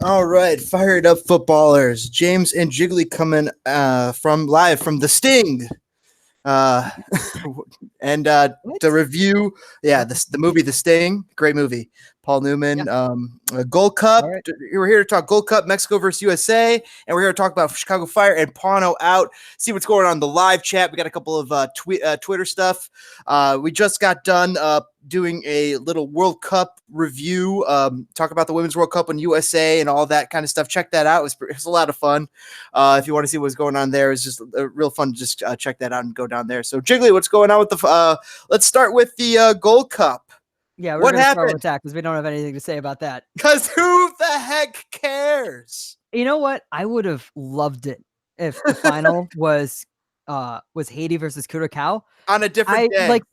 All right, fired up footballers. James and Jiggly coming from live from the Sting. Uh, and the review, the movie The Sting, great movie. Paul Newman, Gold Cup. All right. We're here to talk Gold Cup, Mexico versus USA, and we're here to talk about Chicago Fire and Pauno out. See what's going on in the live chat. We got a couple of Twitter stuff. We just got done doing a little World Cup review, talk about the Women's World Cup in USA and all that kind of stuff. Check that out. It was a lot of fun. If you want to see what's going on there, it's just real fun to just check that out and go down there. So, Jiggly, what's going on with the let's start with the Gold Cup. Yeah, what happened? Because we don't have anything to say about that. Because who the heck cares? You know what? I would have loved it if the final was Haiti versus Curacao on a different day. Like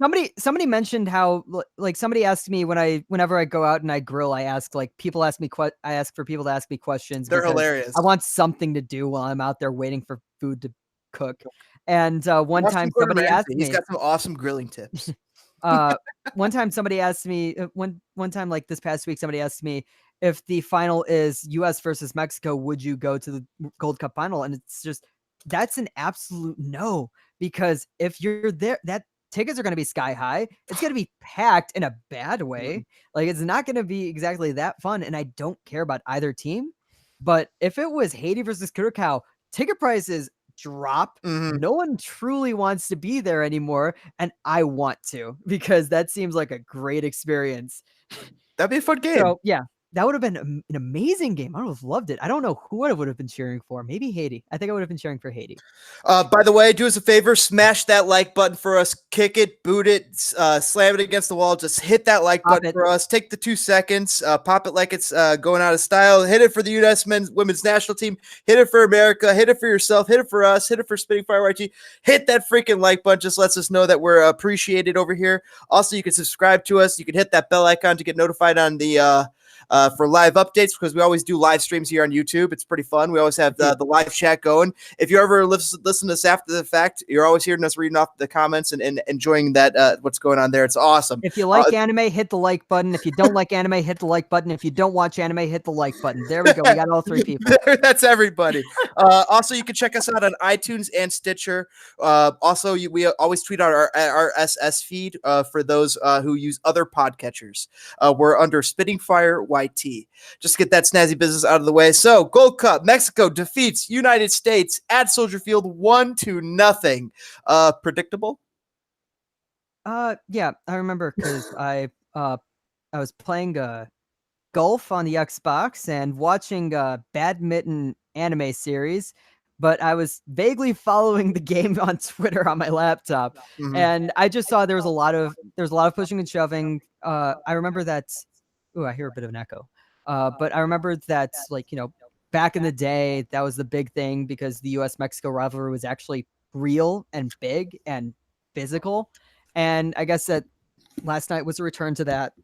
somebody mentioned how like somebody asked me whenever I go out and I grill, I ask for people to ask me questions. They're hilarious. I want something to do while I'm out there waiting for food to cook. And one time somebody asked me, he's got some awesome grilling tips. One time somebody asked me one time like this past week, somebody asked me if the final is US versus Mexico, would you go to the Gold Cup final? And it's just, that's an absolute no, because if you're there, that tickets are going to be sky high. It's going to be packed in a bad way. Like, it's not going to be exactly that fun. And I don't care about either team, but if it was Haiti versus Curacao, ticket prices drop. No one truly wants to be there anymore, and I want to, because that seems like a great experience. That'd be a fun game. So yeah, that would have been an amazing game. I would have loved it. I don't know who I would have been cheering for. Maybe Haiti. I think I would have been cheering for Haiti. By the way, do us a favor, smash that like button for us, kick it, boot it, slam it against the wall. Just hit that like button for us. Take the 2 seconds, pop it like it's going out of style. Hit it for the U.S. women's national team. Hit it for America. Hit it for yourself. Hit it for us. Hit it for Spitting Fire YT. Hit that freaking like button. Just lets us know that we're appreciated over here. Also, you can subscribe to us. You can hit that bell icon to get notified on the for live updates, because we always do live streams here on YouTube. It's pretty fun. We always have the live chat going. If you ever listen to us after the fact, you're always hearing us reading off the comments and enjoying that what's going on there. It's awesome. If you like anime, hit the like button. If you don't like anime, hit the like button. If you don't watch anime, hit the like button. There we go. We got all 3 people. That's everybody. Also, you can check us out on iTunes and Stitcher. Also, we always tweet out our RSS feed for those who use other podcatchers. We're under Spitting Fire YT. Just get that snazzy business out of the way. So, Gold Cup, Mexico defeats United States at Soldier Field 1-0. Predictable? Yeah, I remember, because I was playing golf on the Xbox and watching a badminton anime series, but I was vaguely following the game on Twitter on my laptop, and I just saw there was a lot of pushing and shoving. I remember that. Ooh, I hear a bit of an echo. But I remember that, like, back in the day, that was the big thing, because the US-Mexico rivalry was actually real and big and physical. And I guess that last night was a return to that.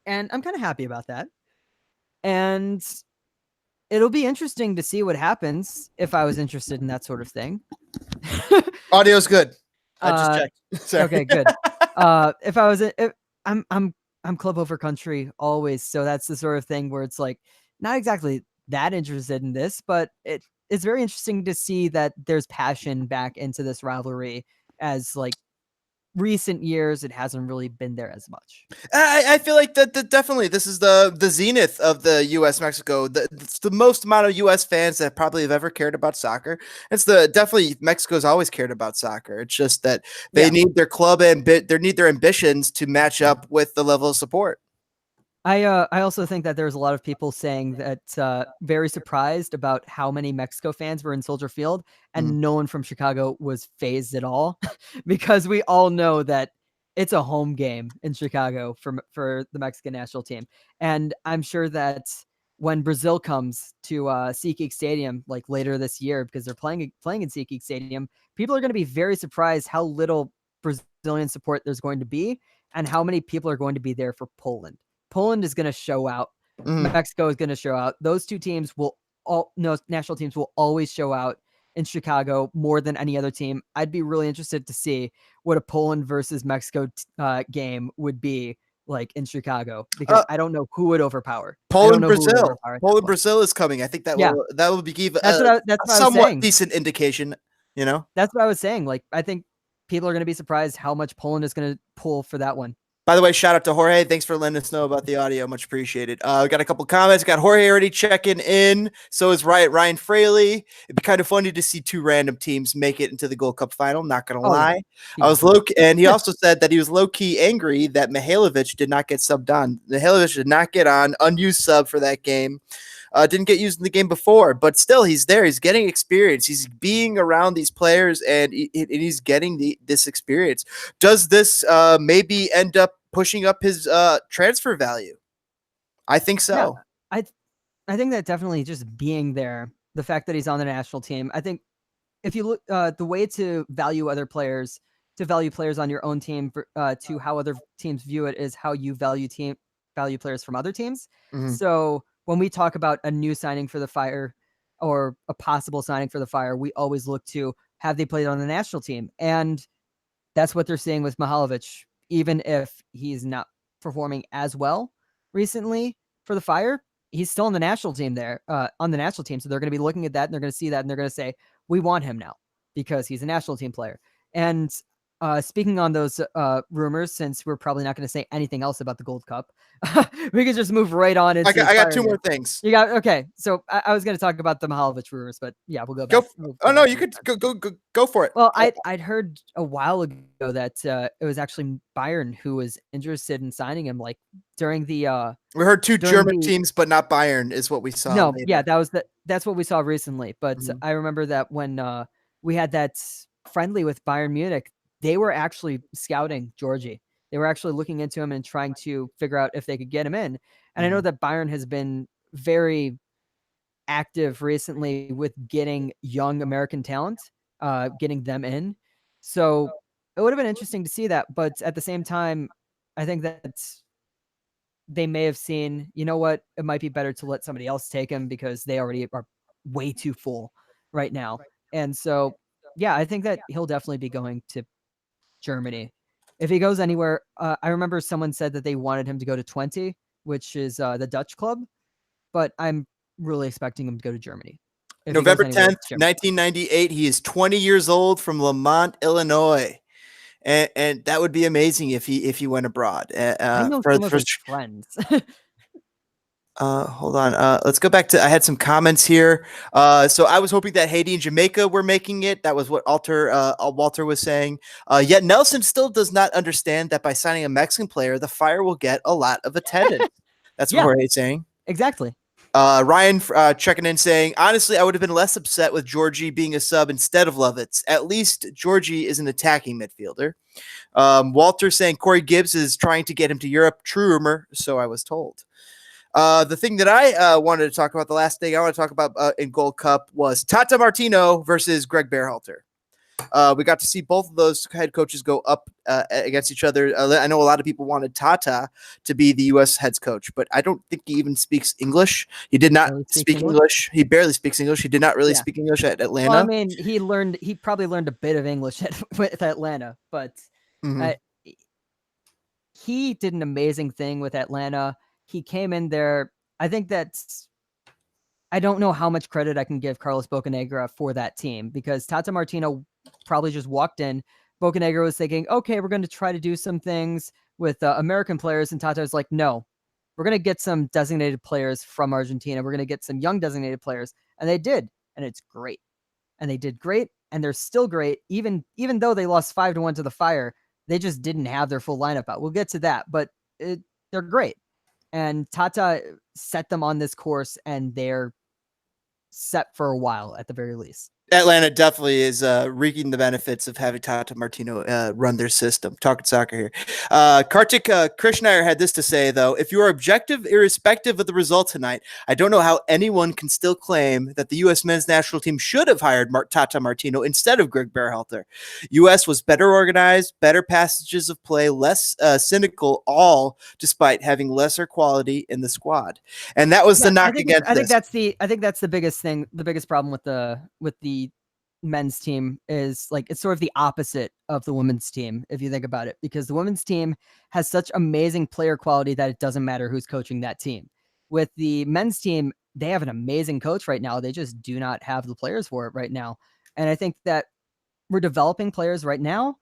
And I'm kind of happy about that. And it'll be interesting to see what happens if I was interested in that sort of thing. Audio's good. I just checked. Sorry. Okay, good. If I was, I'm club over country always. So that's the sort of thing where it's like, not exactly that interested in this, but it's very interesting to see that there's passion back into this rivalry, as like recent years it hasn't really been there as much. I feel like that definitely this is the zenith of the US Mexico. It's the most amount of US fans that probably have ever cared about soccer. It's definitely Mexico's always cared about soccer. It's just that they need their club and they need their ambitions to match up with the level of support. I also think that there's a lot of people saying that very surprised about how many Mexico fans were in Soldier Field, and no one from Chicago was phased at all, because we all know that it's a home game in Chicago for the Mexican national team. And I'm sure that when Brazil comes to SeatGeek Stadium like later this year, because they're playing in SeatGeek Stadium, people are going to be very surprised how little Brazilian support there's going to be, and how many people are going to be there for Poland. Poland is going to show out. Mexico is going to show out. Those two teams national teams will always show out in Chicago more than any other team. I'd be really interested to see what a Poland versus Mexico game would be like in Chicago, because I don't know who would overpower. Poland, Brazil. Poland, Brazil is coming. I think that will give that's what I was somewhat saying. Decent indication. You know, that's what I was saying. Like, I think people are going to be surprised how much Poland is going to pull for that one. By the way, shout out to Jorge. Thanks for letting us know about the audio. Much appreciated. We got a couple comments. Got Jorge already checking in. So is Ryan Fraley. It'd be kind of funny to see two random teams make it into the Gold Cup final. Not going to lie. Yeah. I was and he also said that he was low key angry that Mihailovic did not get subbed on. Mihailovic did not get on. Unused sub for that game. Didn't get used in the game before, but still he's there. He's getting experience. He's being around these players, and he's getting this experience. Does this maybe end up pushing up his transfer value? I think so. Yeah, I think that definitely just being there, the fact that he's on the national team. I think if you look, the way to value other players, to value players on your own team, to how other teams view it, is how you value players from other teams. Mm-hmm. So when we talk about a new signing for the Fire or a possible signing for the Fire, we always look to have they played on the national team. And that's what they're seeing with Mihailovic. Even if he's not performing as well recently for the Fire, he's still on the national team there, on the national team. So they're going to be looking at that, and they're going to see that, and they're going to say, we want him now because he's a national team player. And speaking on those rumors, since we're probably not going to say anything else about the Gold Cup, we can just move right on. I got two more things. You got okay. So I was going to talk about the Mihailovic rumors, but yeah, we'll go back. No, you could go for it. Well, I'd heard a while ago that it was actually Bayern who was interested in signing him. Like during the we heard two German teams, but not Bayern, is what we saw. No, maybe. Yeah, that's what we saw recently. But I remember that when we had that friendly with Bayern Munich, they were actually scouting Djordje. They were actually looking into him and trying to figure out if they could get him in. And I know that Bayern has been very active recently with getting young American talent, getting them in. So it would have been interesting to see that. But at the same time, I think that they may have seen, you know what, it might be better to let somebody else take him because they already are way too full right now. And so, yeah, I think that he'll definitely be going to Germany. If he goes anywhere, I remember someone said that they wanted him to go to 20, which is the Dutch club, but I'm really expecting him to go to Germany. November 10th, 1998. He is 20 years old from Lamont, Illinois. And that would be amazing if he went abroad. I know some of his friends. Hold on. Let's go back to, I had some comments here. So I was hoping that Haiti and Jamaica were making it. That was what Walter was saying. Yet Nelson still does not understand that by signing a Mexican player, the Fire will get a lot of attendance. That's what Jorge's saying. Exactly. Ryan checking in saying, honestly, I would have been less upset with Djordje being a sub instead of Lovitz. At least Djordje is an attacking midfielder. Walter saying Corey Gibbs is trying to get him to Europe. True rumor, so I was told. The thing that I wanted to talk about, the last thing I want to talk about in Gold Cup was Tata Martino versus Gregg Berhalter. We got to see both of those head coaches go up against each other. I know a lot of people wanted Tata to be the U.S. head coach, but I don't think he even speaks English. He did not speak English. He barely speaks English. He did not really speak English at Atlanta. Well, I mean, he probably learned a bit of English with Atlanta, but he did an amazing thing with Atlanta. He came in there. I think I don't know how much credit I can give Carlos Bocanegra for that team, because Tata Martino probably just walked in. Bocanegra was thinking, okay, we're going to try to do some things with American players. And Tata was like, no, we're going to get some designated players from Argentina. We're going to get some young designated players. And they did. And it's great. And they did great. And they're still great. Even though they lost 5-1 to the Fire, they just didn't have their full lineup out. We'll get to that, but they're great. And Tata set them on this course, and they're set for a while at the very least. Atlanta definitely is reaping the benefits of having Tata Martino run their system. Talking soccer here. Kartik Krishnaiyer had this to say, though. If you are objective, irrespective of the result tonight, I don't know how anyone can still claim that the U.S. men's national team should have hired Tata Martino instead of Gregg Berhalter. U.S. was better organized, better passages of play, less cynical, all despite having lesser quality in the squad. And that was the knock against this. I think that's the biggest thing, the biggest problem with the men's team is like, it's sort of the opposite of the women's team, if you think about it, because the women's team has such amazing player quality that it doesn't matter who's coaching that team. With the men's team, they have an amazing coach right now. They just do not have the players for it right now. And I think that we're developing players right now.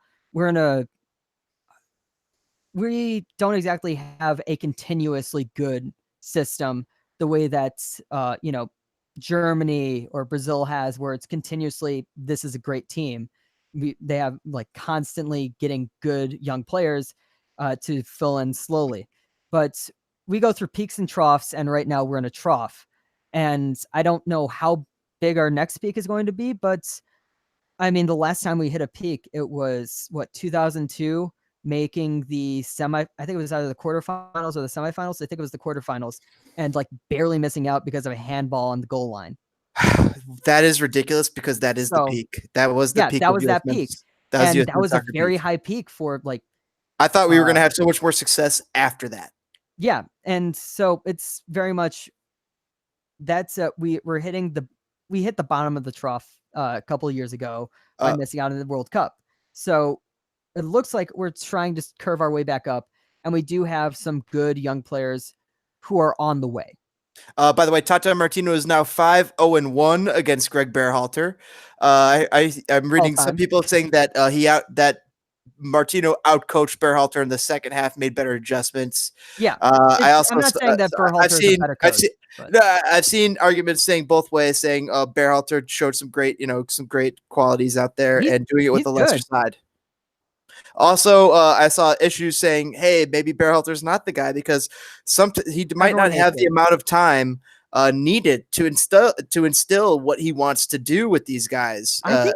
We don't exactly have a continuously good system the way that, Germany or Brazil has, where it's continuously, this is a great team. They have like constantly getting good young players to fill in slowly. But we go through peaks and troughs, and right now we're in a trough. And I don't know how big our next peak is going to be, but I mean, the last time we hit a peak, it was 2002, making the I think it was either the quarterfinals or the semifinals. I think it was the quarterfinals, and like barely missing out because of a handball on the goal line. That is ridiculous, because that is the peak. That was the peak. That was that peak. That was a very high peak for like. I thought we were going to have so much more success after that. Yeah, and so it's very much that's we hit the bottom of the trough a couple of years ago by missing out on the World Cup. So it looks like we're trying to curve our way back up, and we do have some good young players who are on the way. By the way, Tata Martino is now 5-0-1 against Gregg Berhalter. I'm reading some people saying that that Martino outcoached Berhalter in the second half, made better adjustments. Yeah, I'm not saying that Berhalter is a better coach. I've seen arguments saying both ways, saying Berhalter showed some great qualities out there and doing it with the lesser side. Also, I saw issues saying, hey, maybe Berhalter's not the guy, because he might not have the amount of time needed to instill what he wants to do with these guys. I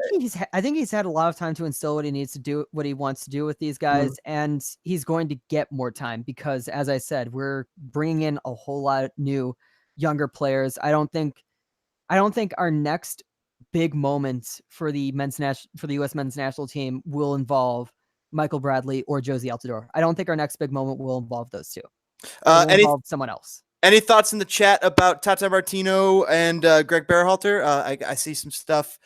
think he's had a lot of time to instill what he needs to do, what he wants to do with these guys, and he's going to get more time because, as I said, we're bringing in a whole lot of new, younger players. I don't think our next big moment for the U.S. men's national team will involve Michael Bradley or Josie Altidore. I don't think our next big moment will involve those two. It will involve someone else. Any thoughts in the chat about Tata Martino and Gregg Berhalter? I see some stuff.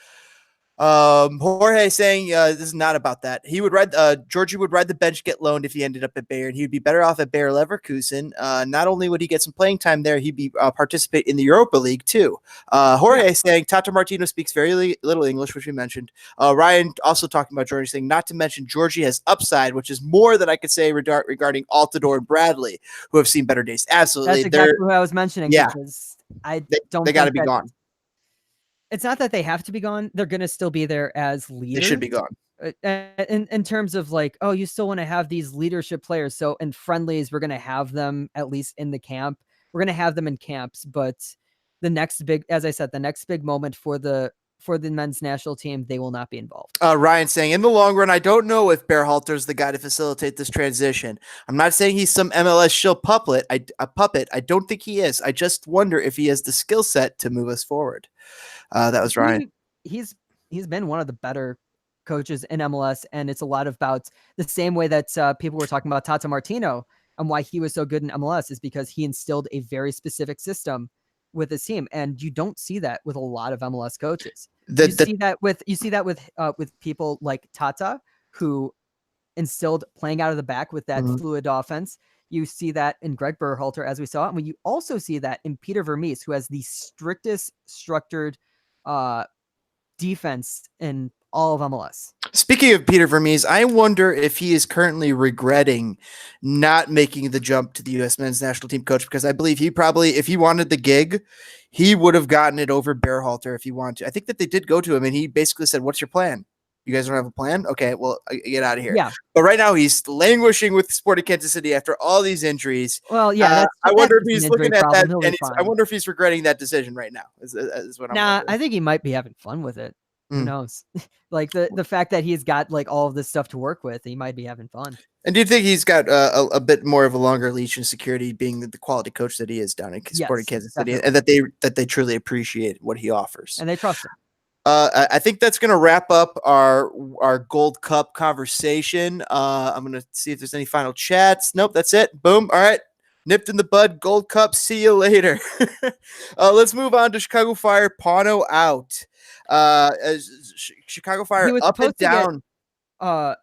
Jorge saying this is not about that. He would ride Djordje would ride the bench, get loaned if he ended up at Bayern. He would be better off at Bayer Leverkusen. Not only would he get some playing time there, he'd be participate in the Europa League too. Jorge saying Tata Martino speaks very little English, which we mentioned. Ryan also talking about Djordje, saying not to mention Djordje has upside, which is more than I could say regarding Altidore and Bradley, who have seen better days. Absolutely, that's exactly who I was mentioning. Yeah, because they got to be gone. It's not that they have to be gone. They're going to still be there as leaders. They should be gone. In terms of like, oh, you still want to have these leadership players. So in friendlies, we're going to have them at least in the camp. We're going to have them in camps. But the next big, as I said, the next big moment for the men's national team, they will not be involved. Ryan saying, in the long run, I don't know if Berhalter's the guy to facilitate this transition. I'm not saying he's some MLS shill puppet. I don't think he is. I just wonder if he has the skill set to move us forward. That was Ryan. He's been one of the better coaches in MLS, and it's a lot about the same way that people were talking about Tata Martino and why he was so good in MLS is because he instilled a very specific system with his team, and you don't see that with a lot of MLS coaches. You see that with people like Tata, who instilled playing out of the back with that fluid offense. You see that in Gregg Berhalter, as we saw, and you also see that in Peter Vermes, who has the strictest structured defense in all of MLS. Speaking of Peter Vermes, I wonder if he is currently regretting not making the jump to the U.S. men's national team coach, because I believe he probably, if he wanted the gig, he would have gotten it over Berhalter if he wanted to. I think that they did go to him, and he basically said, what's your plan? You guys don't have a plan? Okay, well, get out of here. Yeah. But right now, he's languishing with Sporting Kansas City after all these injuries. Well, yeah. I wonder if he's looking at that, and I wonder if he's regretting that decision right now. Is what I'm wondering. I think he might be having fun with it. Who knows? Like the fact that he's got like all of this stuff to work with, he might be having fun. And do you think he's got a bit more of a longer leash and security, being the quality coach that he is down in Sporting Kansas City, and that they truly appreciate what he offers and they trust him? I think that's going to wrap up our Gold Cup conversation. I'm going to see if there's any final chats. Nope, that's it. Boom. All right. Nipped in the bud, Gold Cup. See you later. Let's move on to Chicago Fire. Pauno out. Chicago Fire He was up and supposed to get. down.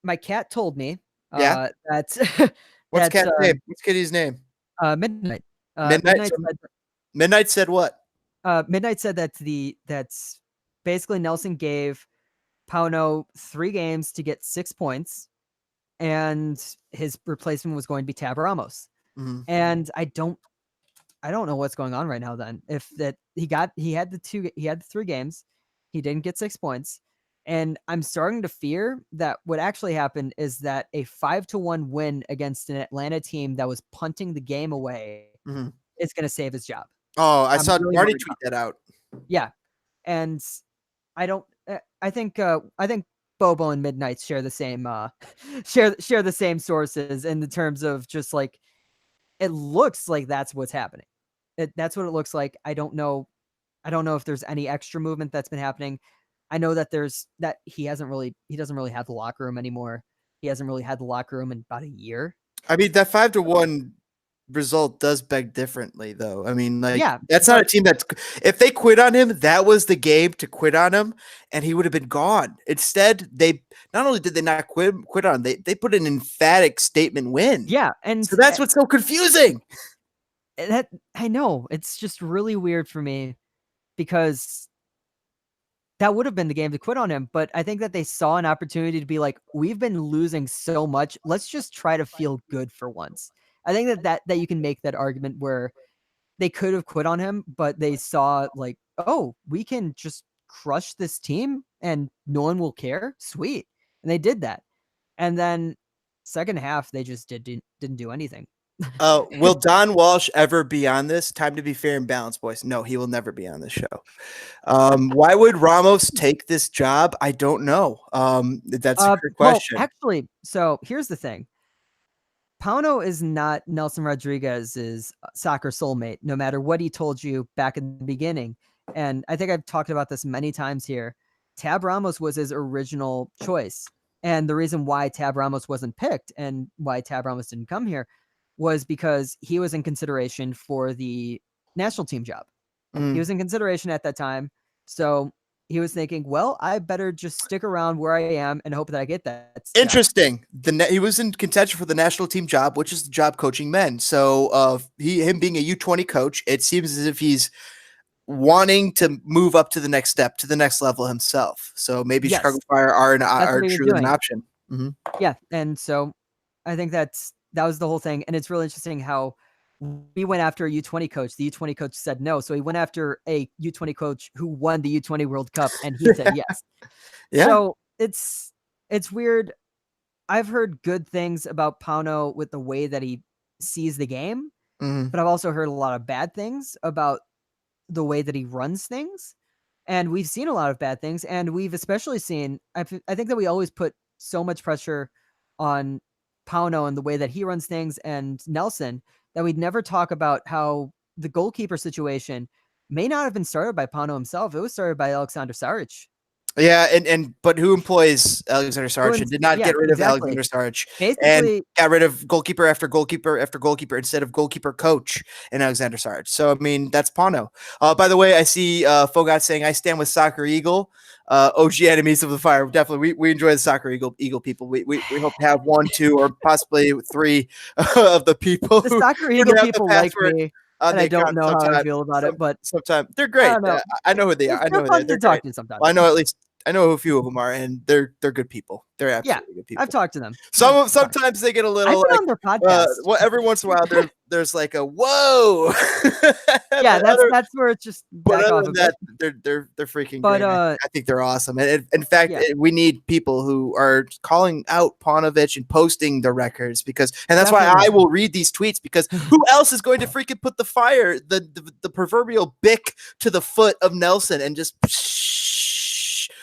My cat told me. Yeah. That's What's that's cat's name? What's Kitty's name? Midnight. Midnight. Midnight said what? Midnight said that's basically Nelson gave Pauno 3 games to get 6 points, and his replacement was going to be Tab Ramos. Mm-hmm. And I don't know what's going on right now. Then if that he had the 3 games, he didn't get 6 points, and I'm starting to fear that what actually happened is that a 5-1 win against an Atlanta team that was punting the game away is going to save his job. Oh, I saw really Marty tweet that out. Yeah, and I don't. I think Bobo and Midnight share the same share the same sources in the terms of just like it looks like that's what's happening. That's what it looks like. I don't know if there's any extra movement that's been happening. I know that he doesn't really have the locker room anymore. He hasn't really had the locker room in about a year. I mean, that 5-1 result does beg differently, though. I mean, like, yeah, that's not a team that's, if they quit on him, that was the game to quit on him, and he would have been gone. Instead, they not only did they not quit on him, they put an emphatic statement win. Yeah, and so that's what's so confusing. That I know, it's just really weird for me because that would have been the game to quit on him, but I think that they saw an opportunity to be like, we've been losing so much, let's just try to feel good for once. I think that you can make that argument where they could have quit on him, but they saw like, oh, we can just crush this team and no one will care. Sweet. And they did that. And then second half, they just didn't do anything. Will Don Walsh ever be on this? Time to be fair and balanced, boys. No, he will never be on this show. Why would Ramos take this job? I don't know. That's a good question. Well, actually, so here's the thing. Pauno is not Nelson Rodriguez's soccer soulmate, no matter what he told you back in the beginning. And I think I've talked about this many times here. Tab Ramos was his original choice. And the reason why Tab Ramos wasn't picked and why Tab Ramos didn't come here was because he was in consideration for the national team job. He was in consideration at that time. So he was thinking, well, I better just stick around where I am and hope that I get that. Interesting. He was in contention for the national team job, which is the job coaching men. So him being a U20 coach, it seems as if he's wanting to move up to the next step, to the next level himself. So maybe Chicago Fire are truly an option. Mm-hmm. Yeah. And so I think that was the whole thing. And it's really interesting how we went after a U20 coach. The U20 coach said no. So he went after a U20 coach who won the U20 World Cup and he said yes. Yeah. So it's weird. I've heard good things about Pauno with the way that he sees the game, but I've also heard a lot of bad things about the way that he runs things. And we've seen a lot of bad things. And we've especially seen, I think that we always put so much pressure on Pauno and the way that he runs things and Nelson that we'd never talk about how the goalkeeper situation may not have been started by Pauno himself. It was started by Alexander Saric. Yeah, but who employs Alexander Saric and did not get rid of Alexander Saric and got rid of goalkeeper after goalkeeper after goalkeeper instead of goalkeeper coach and Alexander Saric. So, I mean, that's Pauno. By the way, I see Fogat saying, I stand with Soccer Eagle. OG enemies of the Fire. Definitely, we enjoy the Soccer Eagle people. We hope to have 1, 2, or possibly 3 of the people. The Soccer Eagle people like me. And I don't know how I feel about it, but sometimes they're great. I know who they are. I know fun to talk to sometimes. Well, I know who a few of them are, and they're good people. They're absolutely good people. I've talked to them. Sometimes they get a little. I've been on their podcast. Well, every once in a while, there's like a whoa. Yeah, that's where it's just. But other than that, they're freaking great. I think they're awesome. And in fact, we need people who are calling out Paunovic and posting the records and that's why I will read these tweets because who else is going to freaking put the fire, the proverbial bick to the foot of Nelson and just.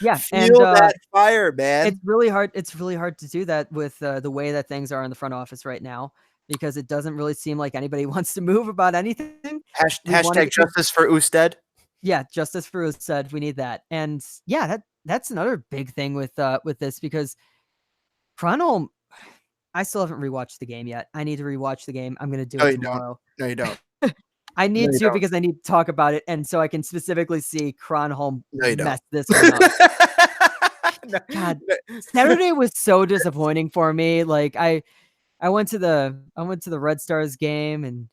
Feel that fire, man. It's really hard. It's really hard to do that with the way that things are in the front office right now, because it doesn't really seem like anybody wants to move about anything. Hashtag justice for Ousted. Yeah, justice for Ousted. We need that. And yeah, that's another big thing with this because Kronholm, I still haven't rewatched the game yet. I need to rewatch the game. I'm going to do No, it you don't. tomorrow. No, you don't. I need No, you to don't. because I need to talk about it, and so I can specifically see Kronholm No, you don't. mess this one up. No. God, Saturday was so disappointing for me. Like I went to the Red Stars game, and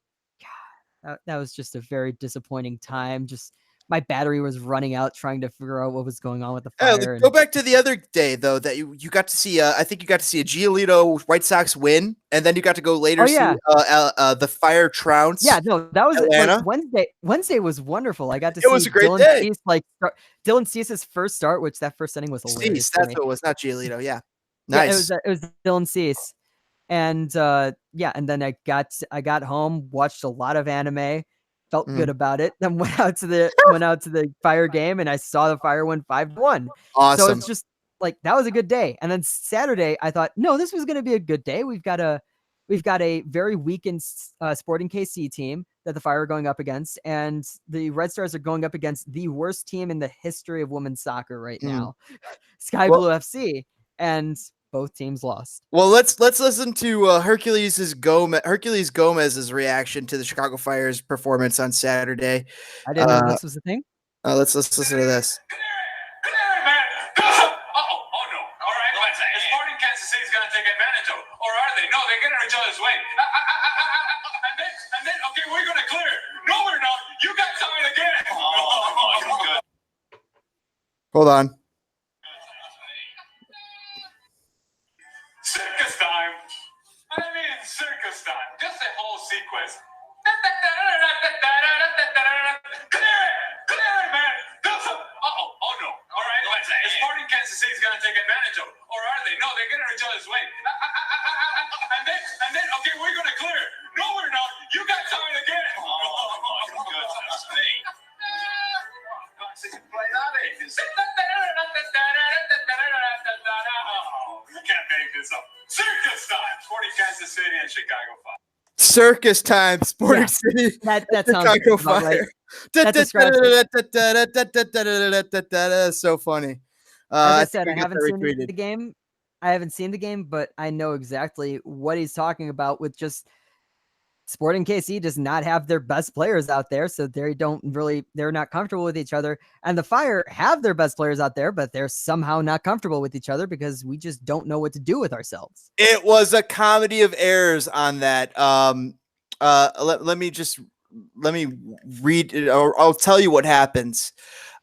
God, that was just a very disappointing time. Just my battery was running out trying to figure out what was going on with the Fire. Go back to the other day though that you got to see. I think you got to see a Giolito White Sox win, and then you got to go later see the Fire trounce. Yeah, no, that was Atlanta. like Wednesday. Wednesday was wonderful. I got to It was see a great Dylan day. Cease, Dylan Cease's first start, which that first inning was hilarious. Cease, that's what it was, not Giolito. Yeah, nice. Yeah, it was Dylan Cease, and and then I got home, watched a lot of anime, felt good about it. Then went out to the Fire game, and I saw the Fire win 5-1. Awesome. So it's just like that was a good day. And then Saturday, I thought, no, this was going to be a good day. We've got a very weakened SportingKC team that the Fire are going up against, and the Red Stars are going up against the worst team in the history of women's soccer right now, Sky Blue FC, and both teams lost. Well, let's listen to Herculez Gomez's reaction to the Chicago Fire's performance on Saturday. I didn't know this was the thing. Let's listen to this. SportingKC is going to take advantage of, or are they? No, they're getting each other's way. And then, okay, we're going to clear. No, we're not. You got time again. Good. Hold on. Circus time. I mean, circus time. Just the whole sequence. Clear it, man. Oh no. All right, let's say. SportingKC is going to take advantage of, or are they? No, they're getting each other's way. And then, okay, we're going to clear. No, we're not. You got time again. Goodness me. You can't make this up. Circus time. SportingKC and Chicago Fire. Circus time, Sporting City. That sounds Chicago about Fire. Right. So funny. As I said, I haven't seen the game, but I know exactly what he's talking about with just SportingKC does not have their best players out there, so they're not comfortable with each other. And the Fire have their best players out there, but they're somehow not comfortable with each other because we just don't know what to do with ourselves. It was a comedy of errors on that. Let me read it, or I'll tell you what happens.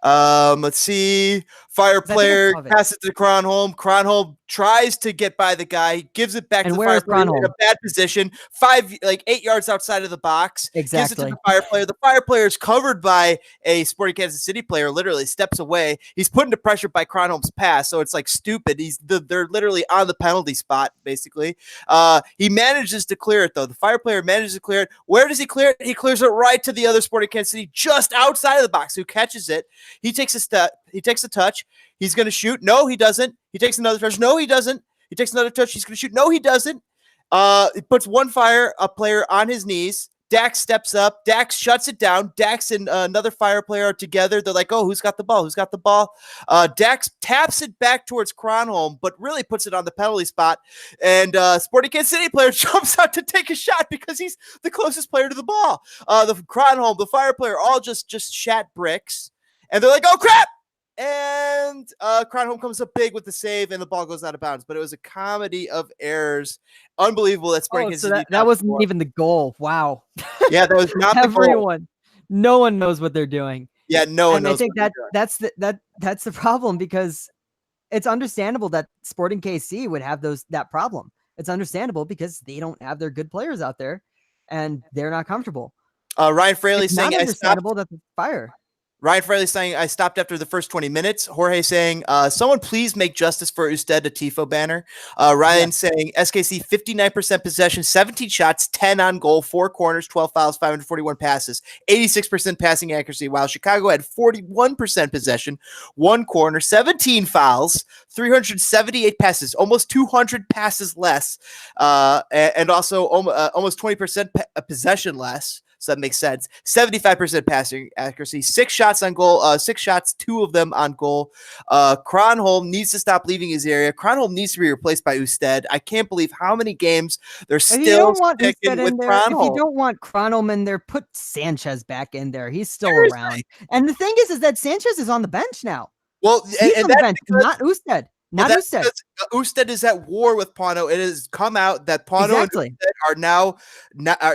Let's see. Fire player passes to Kronholm. Kronholm tries to get by the guy, gives it back to the Fire player in a bad position, 8 yards outside of the box. Exactly. Gives it to the Fire player. The Fire player is covered by a SportingKC player, literally steps away. He's put into pressure by Kronholm's pass, so it's like stupid. They're literally on the penalty spot, basically. He manages to clear it, though. The Fire player manages to clear it. Where does he clear it? He clears it right to the other SportingKC, just outside of the box, who catches it. He takes a step. He takes a touch. He's going to shoot. No, he doesn't. He takes another touch. No, he doesn't. He takes another touch. He's going to shoot. No, he doesn't. He puts one Fire player on his knees. Dax steps up. Dax shuts it down. Dax and another Fire player are together. They're like, oh, who's got the ball? Who's got the ball? Dax taps it back towards Kronholm, but really puts it on the penalty spot. And SportingKC player jumps out to take a shot because he's the closest player to the ball. The Kronholm, the Fire player, all just shat bricks. And they're like, oh, crap! And Kronholm comes up big with the save, and the ball goes out of bounds. But it was a comedy of errors. Unbelievable that SportingKC. So that wasn't even the goal. Wow. Yeah, that was not the goal. No one knows what they're doing. Yeah, no one knows. I think that's the problem, because it's understandable that SportingKC would have that problem. It's understandable because they don't have their good players out there, and they're not comfortable. Ryan Fraley saying, "It's not understandable that the Fire." Ryan Fraley saying, I stopped after the first 20 minutes. Jorge saying, someone please make justice for Ousted, a Tifo banner. Ryan saying, SKC 59% possession, 17 shots, 10 on goal, 4 corners, 12 fouls, 541 passes, 86% passing accuracy, while Chicago had 41% possession, 1 corner, 17 fouls, 378 passes, almost 200 passes less, and also almost 20% possession less. so that makes sense. 75% passing accuracy, 6 shots on goal, 6 shots, 2 of them on goal. Kronholm needs to stop leaving his area. Kronholm needs to be replaced by Ousted. I can't believe how many games they're still sticking with Kronholm. If you don't want Kronholm in there, put Sanchez back in there. He's still around. And the thing is that Sanchez is on the bench now. Well, he's on the bench, not Ousted. Not Ousted. Ousted is at war with Pauno. It has come out that Pauno and Ousted are now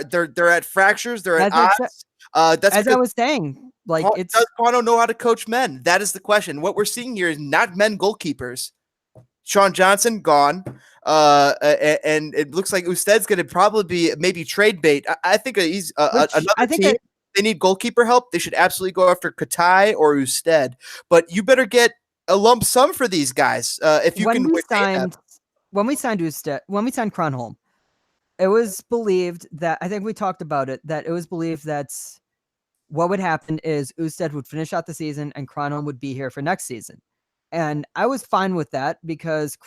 they're at fractures. They're at odds. That's as I was saying. Like, does Pauno know how to coach men? That is the question. What we're seeing here is not men goalkeepers. Sean Johnson gone, and it looks like Ousted's going to probably be maybe trade bait. I think he's another team. They need goalkeeper help. They should absolutely go after Katai or Ousted. But you better get a lump sum for these guys if you can. When we signed Kronholm, it was believed that, I think we talked about it, that it was believed that what would happen is Ousted would finish out the season and Kronholm would be here for next season. And I was fine with that because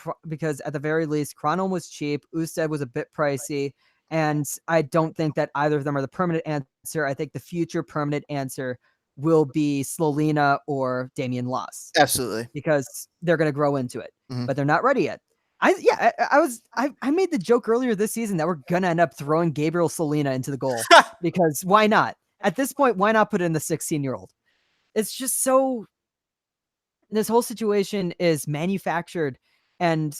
at the very least, Kronholm was cheap, Ousted was a bit pricey, and I don't think that either of them are the permanent answer. I think the future permanent answer will be Slolina or Damian Loss. Absolutely. Because they're going to grow into it, but they're not ready yet. I made the joke earlier this season that we're going to end up throwing Gabriel Slolina into the goal because why not? At this point, why not put in the 16-year-old? It's just so, this whole situation is manufactured, and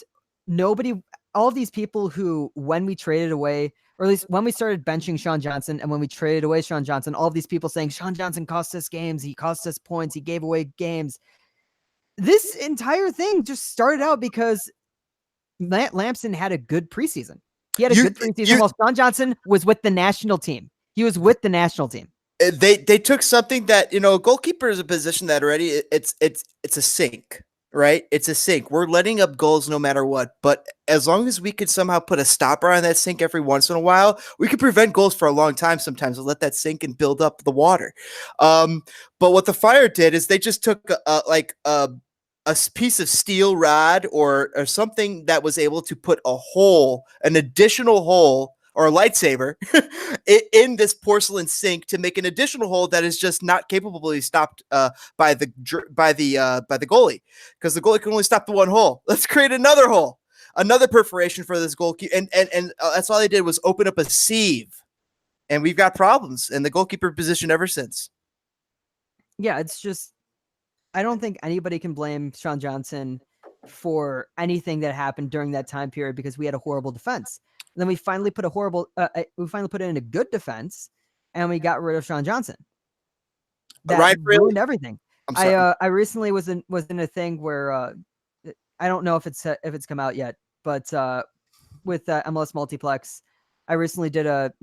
all of these people who, when we traded away, or at least when we started benching Sean Johnson and when we traded away Sean Johnson, all of these people saying Sean Johnson cost us games, he cost us points, he gave away games. This entire thing just started out because Matt Lampson had a good preseason. He had a good preseason while Sean Johnson was with the national team. He was with the national team. They took something that, goalkeeper is a position that already it's a sink, right? It's a sink. We're letting up goals no matter what. But as long as we could somehow put a stopper on that sink every once in a while, we could prevent goals for a long time sometimes and let that sink and build up the water. But what the Fire did is they just took a piece of steel rod or something that was able to put an additional hole, or a lightsaber in this porcelain sink to make an additional hole that is just not capable to be stopped by the goalie, because the goalie can only stop the one hole. Let's create another hole, another perforation for this goalkeeper, and that's all they did was open up a sieve, and we've got problems in the goalkeeper position ever since. Yeah, it's just, I don't think anybody can blame Sean Johnson for anything that happened during that time period because we had a horrible defense. And then we finally put in a good defense, and we got rid of Sean Johnson. That ruined everything. I recently was in a thing where I don't know if it's come out yet, but with MLS Multiplex, I recently did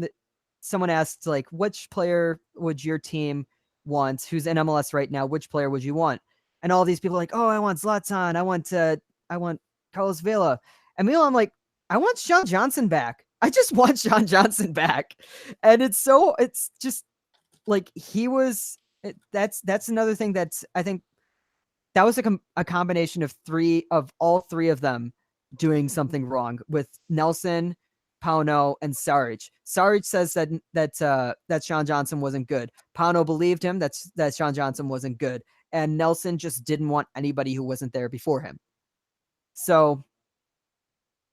someone asked, like, which player would your team want who's in MLS right now? Which player would you want? And all these people are like, oh, I want Zlatan, I want Carlos Vela. And meanwhile, I'm like, I want Sean Johnson back. I just want Sean Johnson back. And it's just like that's another thing that's, I think that was a combination of all three of them doing something wrong with Nelson, Pauno, and Sarich. Sarich says that Sean Johnson wasn't good. Pauno believed him that Sean Johnson wasn't good. And Nelson just didn't want anybody who wasn't there before him. So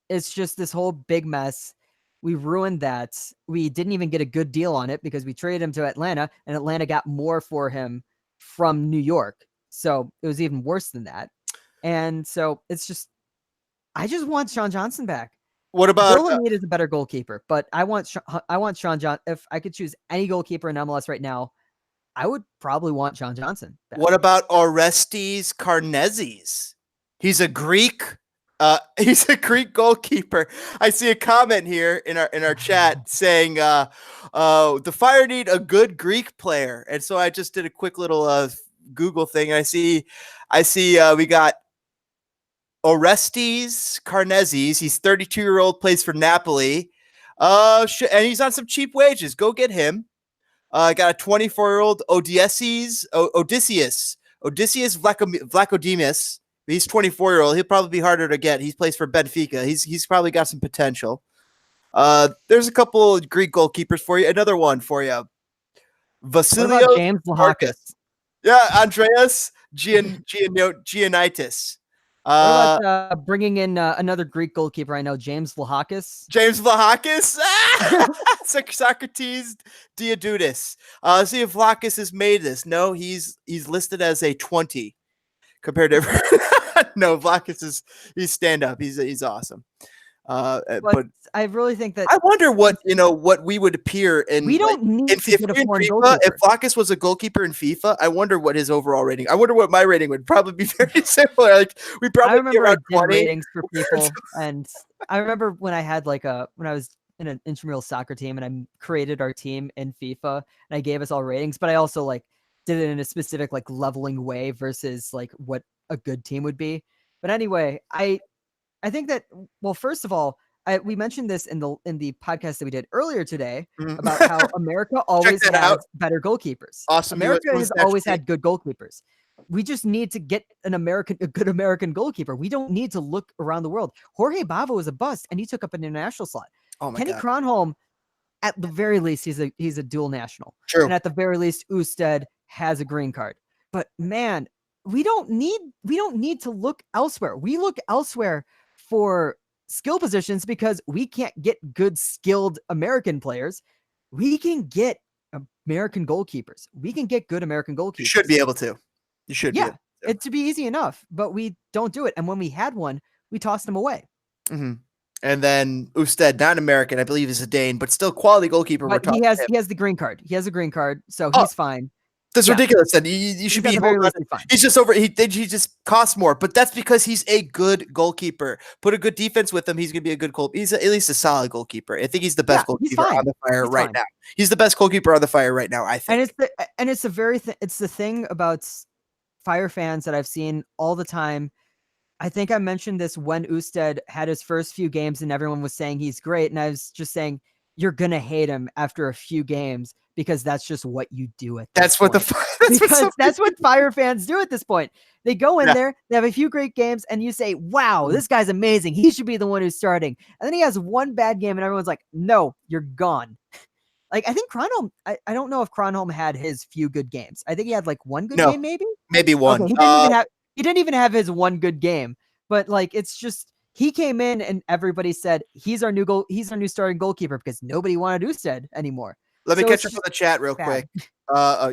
it's just this whole big mess. We ruined that. We didn't even get a good deal on it because we traded him to Atlanta, and Atlanta got more for him from New York. So it was even worse than that. And so it's just, I just want Sean Johnson back. What about Bill Hamid is a better goalkeeper, but I want Sean Johnson. If I could choose any goalkeeper in MLS right now, I would probably want Sean Johnson back. What about Orestes Karnezis? He's a Greek goalkeeper. I see a comment here in our chat saying the Fire need a good Greek player. And so I just did a quick little Google thing. I see we got Orestes Karnezis. He's 32-year-old, plays for Napoli. And he's on some cheap wages. Go get him. Got a 24-year-old Odysseus Vlachodimos. He's 24-year-old. He'll probably be harder to get. He plays for Benfica. He's probably got some potential. There's a couple of Greek goalkeepers for you. Another one for you. What Vasilio about James Vlahakis? Yeah, Andreas Giannitis. What about bringing in another Greek goalkeeper I know, James Vlahakis? James Vlahakis? Socrates Diodudis. See if Vlahakis has made this. No, he's listed as a 20 compared to no, Vlahakis he's stand up. He's awesome. But I really think that I wonder what we would appear in. We don't need if get a foreign FIFA, goalkeeper. If Vlahakis was a goalkeeper in FIFA, I wonder what his overall rating. I wonder what my rating would probably be very similar. Like we probably. I remember I did 20. ratings for people, and I remember when I had when I was in an intramural soccer team, and I created our team in FIFA, and I gave us all ratings, but I also did it in a specific leveling way versus what a good team would be. But anyway, I think that, well, first of all, we mentioned this in the podcast that we did earlier today about how America always has better goalkeepers. Awesome. America has always had good goalkeepers. We just need to get a good American goalkeeper. We don't need to look around the world. Jorge Bava was a bust, and he took up an international slot. Oh my Kenny God. Kronholm, at the very least, he's a dual national. True. And at the very least, Ousted has a green card. But man, we don't need to look elsewhere. We look elsewhere for skill positions because we can't get good skilled American players. We can get American goalkeepers. We can get good American goalkeepers. You should be able to. You should be able to. It to be easy enough, but we don't do it. And when we had one, we tossed him away. Mm-hmm. And then Ousted, not American, I believe he's a Dane, but still quality goalkeeper. But he has the green card. He has a green card, so he's fine. That's ridiculous. Then you should be fine. He's just over. He just costs more, but that's because he's a good goalkeeper. Put a good defense with him, he's gonna be a good goal. He's at least a solid goalkeeper. I think he's the best goalkeeper on the fire right now. He's the best goalkeeper on the fire right now. I think. And it's the thing about Fire fans that I've seen all the time. I think I mentioned this when Ousted had his first few games, and everyone was saying he's great, and I was just saying you're gonna hate him after a few games. Because that's just what you do at this point. That's what Fire fans do at this point. They go in there, they have a few great games, and you say, wow, this guy's amazing. He should be the one who's starting. And then he has one bad game, and everyone's like, no, you're gone. I think Kronholm, I don't know if Kronholm had his few good games. I think he had one good game, maybe? Maybe one. Okay, he didn't even have his one good game. But it's just he came in and everybody said he's our new starting goalkeeper because nobody wanted Ousted anymore. Let me catch up with the chat real quick.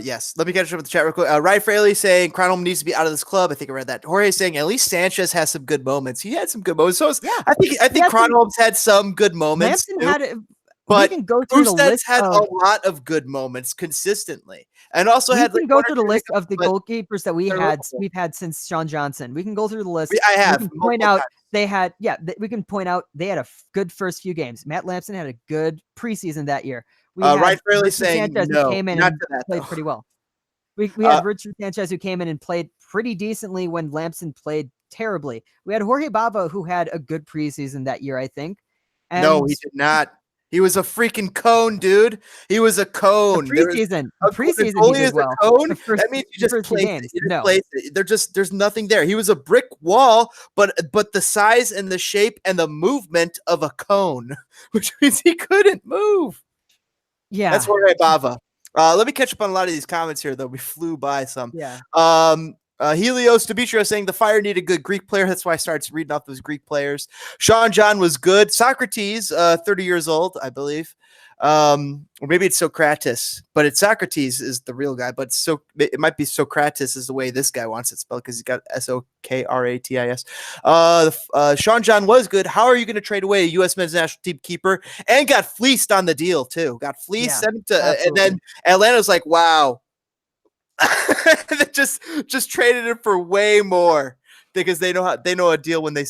Yes. Let me catch up with the chat real quick. Ryan Fraley saying Kronholm needs to be out of this club. I think I read that. Jorge saying at least Sanchez has some good moments. He had some good moments. So I think Kronholm's had some good moments. But we can go through the list. Had a lot of good moments consistently, and also we can go through the list of the goalkeepers that we've had since Sean Johnson. We can go through the list. I have. We can point out they had. We can point out they had a good first few games. Matt Lampson had a good preseason that year. Right, really saying Sanchez no, who came in and played pretty well. We had Richard Sanchez who came in and played pretty decently when Lampson played terribly. We had Jorge Bava who had a good preseason that year, I think. And no, he did not. He was a freaking cone, dude. He was a cone. Preseason he did well. Cone? That means you just placed it. There's nothing there. He was a brick wall, but the size and the shape and the movement of a cone, which means he couldn't move. Yeah, that's Jorge Bava. Let me catch up on a lot of these comments here, though. We flew by some. Yeah. Helios Demetrios saying the Fire need a good Greek player. That's why I started reading off those Greek players. Sean John was good. Socrates, 30 years old, I believe. Or maybe it's Socrates, but it's Socrates is the real guy. But it might be Socrates is the way this guy wants it spelled because he's got Sokratis. Sean John was good. How are you going to trade away a U.S. men's national team keeper and got fleeced on the deal too? Got fleeced, and then Atlanta's like, wow. just traded him for way more because they know a deal when they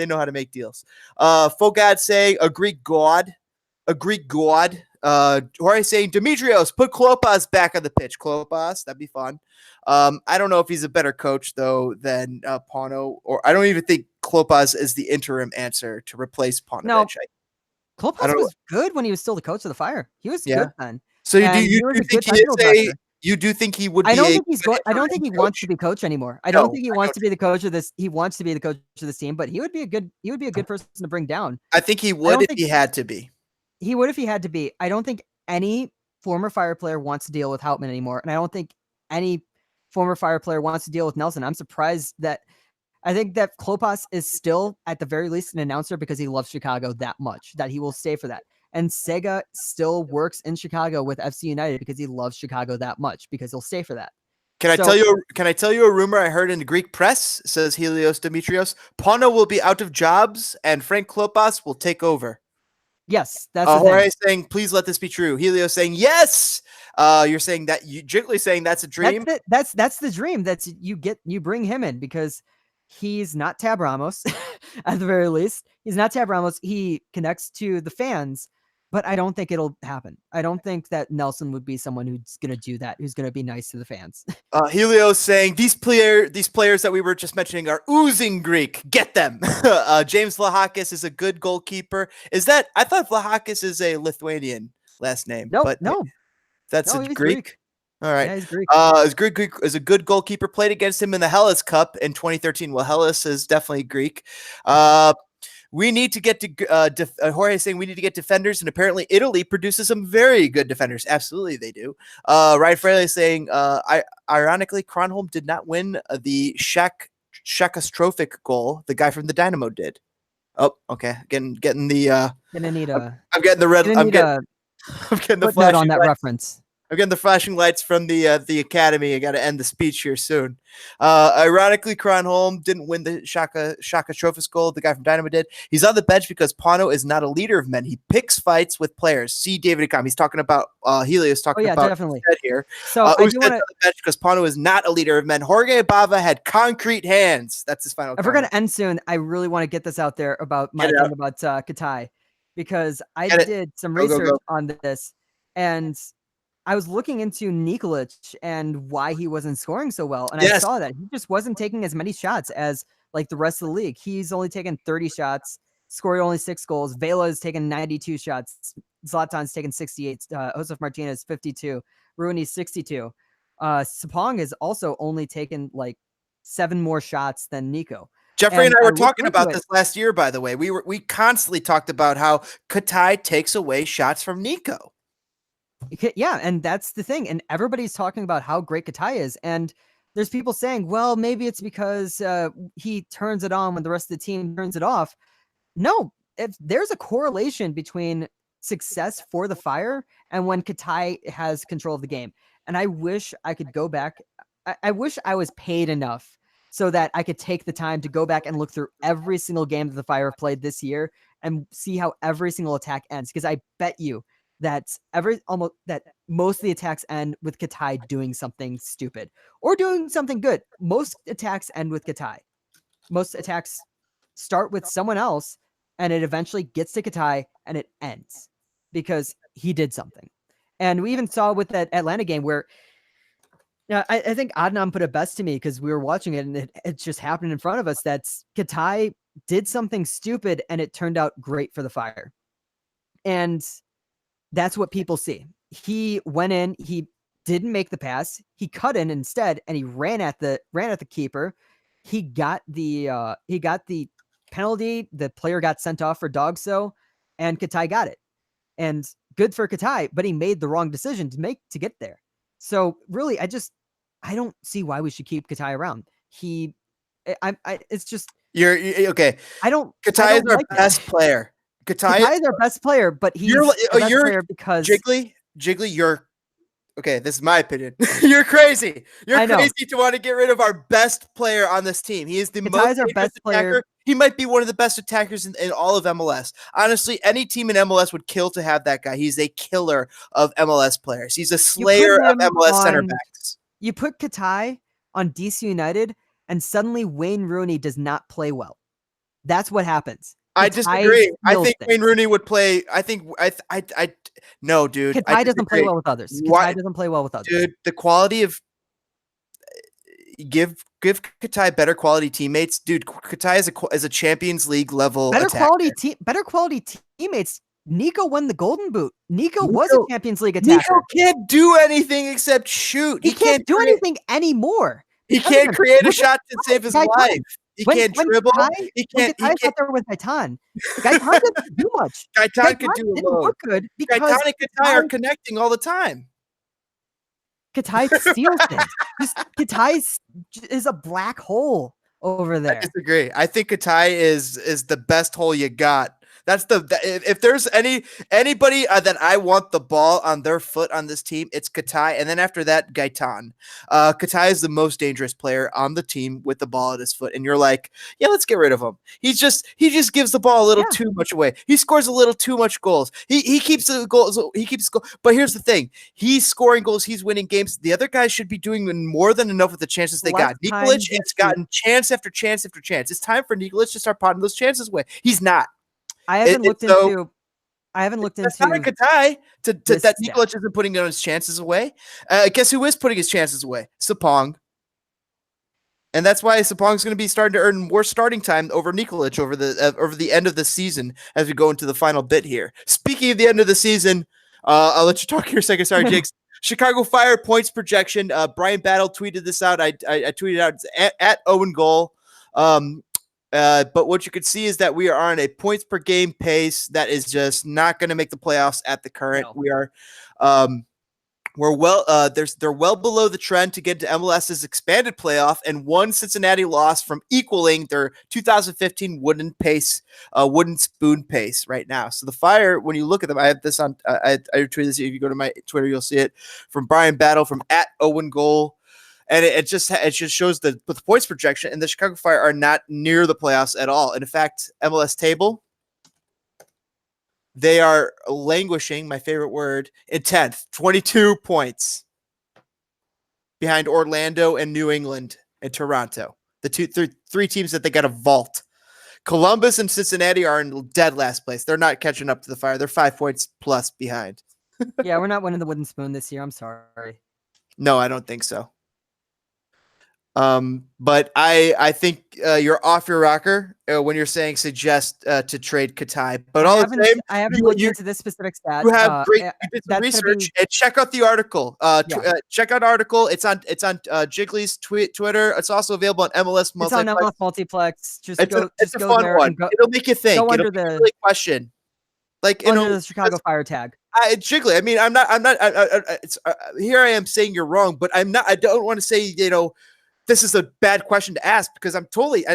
know how to make deals. Fogad saying a Greek god. Jorge saying Demetrios, put Klopas back on the pitch. Klopas, that'd be fun. I don't know if he's a better coach though than Pauno, or I don't even think Klopas is the interim answer to replace Pauno. No, Klopas was good when he was still the coach of the Fire. He was good then. So you do think he would? I don't think he wants to be coach anymore. I don't think he wants to be the coach of this. He wants to be the coach of this team, but he would be a good person to bring down. I think he would if he had to be. He would if he had to be. I don't think any former Fire player wants to deal with Houtman anymore, and I don't think any former Fire player wants to deal with Nelson. I'm surprised that I think that Klopas is still, at the very least, an announcer because he loves Chicago that much, that he will stay for that. And Sega still works in Chicago with FC United because he loves Chicago that much, because he'll stay for that. Can I tell you a rumor I heard in the Greek press? Says Helios Dimitrios. Pauno will be out of jobs and Frank Klopas will take over. Yes, that's the thing. Jorge saying, please let this be true. Helios saying, yes. You're saying that Jiggly saying that's a dream. That's the dream. That's you bring him in because he's not Tab Ramos at the very least. He's not Tab Ramos. He connects to the fans, but I don't think it'll happen. I don't think that Nelson would be someone who's going to do that, who's going to be nice to the fans. Helios saying these players that we were just mentioning are oozing Greek. Get them. James Vlahakis is a good goalkeeper. I thought Vlahakis is a Lithuanian last name. No, but no. That's a Greek. All right. Yeah, he's Greek. Greek is a good goalkeeper. Played against him in the Hellas Cup in 2013. Well, Hellas is definitely Greek. We need to get to Jorge saying we need to get defenders, and apparently Italy produces some very good defenders. Absolutely, they do. Ryan Fraley saying, ironically, Kronholm did not win the Shakastrophic goal. The guy from the Dynamo did. Oh, okay. Getting the. Gonna need a. I'm getting the red. I'm getting the flash on that reference. I'm getting the flashing lights from the academy. I got to end the speech here soon. Ironically, Kronholm didn't win the Shaka Trophy's goal. The guy from Dynamo did. He's on the bench because Pauno is not a leader of men. He picks fights with players. See David Acom. He's talking about Helios talking about definitely here. So I do want to on the bench because Pauno is not a leader of men. Jorge Bava had concrete hands. That's his final. If we're gonna end soon, I really want to get this out there about my thing about Katai, because I did some research on this and I was looking into Nikolic and why he wasn't scoring so well. And I saw that he just wasn't taking as many shots as like the rest of the league. He's only taken 30 shots, scored only 6 goals. Vela has taken 92 shots. Zlatan's taken 68. Josef Martinez 52. Rooney 62. Sapong has also only taken like 7 more shots than Nico. Jeffrey and I were talking about this last year, by the way. We constantly talked about how Katai takes away shots from Nico. Yeah, and that's the thing. And everybody's talking about how great Katai is. And there's people saying, well, maybe it's because he turns it on when the rest of the team turns it off. No, if there's a correlation between success for the Fire and when Katai has control of the game. And I wish I could go back. I wish I was paid enough so that I could take the time to go back and look through every single game that the Fire have played this year and see how every single attack ends. Because I bet you that most of the attacks end with Katai doing something stupid or doing something good. Most attacks end with Katai. Most attacks start with someone else and it eventually gets to Katai and it ends because he did something. And we even saw with that Atlanta game where I think Adnan put it best to me because we were watching it and it just happened in front of us that Katai did something stupid and it turned out great for the Fire. And that's what people see. He went in, he didn't make the pass, he cut in instead, and he ran at the keeper. He got the penalty. The player got sent off for dog-so, and Katai got it. And good for Katai, but he made the wrong decision to get there. So really, I don't see why we should keep Katai around. It's just you're okay. Katai is our best player. Katai is our best player, but he's the best player because Jiggly, you're okay. This is my opinion. You're crazy. You're crazy to want to get rid of our best player on this team. He is the most our best player. He might be one of the best attackers in all of MLS. Honestly, any team in MLS would kill to have that guy. He's a killer of MLS players. He's a slayer of MLS center backs. You put Katai on DC United, and suddenly Wayne Rooney does not play well. That's what happens. I disagree. I think Wayne Rooney would play. No, dude. Katai doesn't play well with others. Katai doesn't play well with others. Dude, the quality of give Katai better quality teammates. Dude, Katai is a Champions League level better quality teammates. Nico won the Golden Boot. Nico was a Champions League attacker. Nico can't do anything except shoot. He can't do anything anymore. He can't create a shot to save his life. He can't dribble. He can't. Katai's out there with Gaitan. Gaitan doesn't do much. Gaitan could do didn't alone. look good because Gaitan and Katai are connecting all the time. Katai steals things. Katai is a black hole over there. I disagree. I think Katai is the best hole you got. That's if there's anybody that I want the ball on their foot on this team, it's Katai, and then after that, Gaitan. Katai is the most dangerous player on the team with the ball at his foot, and you're like, yeah, let's get rid of him. He just gives the ball a little too much away. He scores a little too much goals. He keeps the goals. He keeps goals. But here's the thing: he's scoring goals. He's winning games. The other guys should be doing more than enough with the chances they got. Nikolic has gotten chance after chance after chance. It's time for Nikolic to start potting those chances away. He's not. I haven't looked into Katai that Nikolic isn't putting his chances away. Guess who is putting his chances away? Sapong. And that's why Sapong's going to be starting to earn more starting time over Nikolic over the end of the season as we go into the final bit here. Speaking of the end of the season, I'll let you talk here a second. Sorry, Jigs. Chicago Fire points projection. Brian Battle tweeted this out. I tweeted out at Owen Goal. But what you could see is that we are on a points per game pace that is just not going to make the playoffs at the current. No. We are, they're well below the trend to get to MLS's expanded playoff, and one Cincinnati loss from equaling their 2015 wooden spoon pace right now. So the Fire, when you look at them, I have this on. I retweeted this. If you go to my Twitter, you'll see it from Brian Battle from at Owen Goal. And it just shows the points projection, and the Chicago Fire are not near the playoffs at all. And in fact, MLS table, they are languishing, my favorite word, in 10th, 22 points behind Orlando and New England and Toronto, the three teams that they got to vault. Columbus and Cincinnati are in dead last place. They're not catching up to the Fire. They're 5 points plus behind. Yeah, we're not winning the wooden spoon this year. I'm sorry. No, I don't think so. But I think you're off your rocker when you're saying suggest to trade Katai. But I haven't looked into this specific stat. You have you did some research and check out the article. Check out article. It's on Jiggly's Twitter. It's also available on MLS Multiplex. It's on MLS Multiplex. It's a fun one. It'll make you think. It'll make you really question. Like under the Chicago Fire tag. Jiggly. I mean, I'm not. Here I am saying you're wrong, but I'm not. I don't want to say this is a bad question to ask because I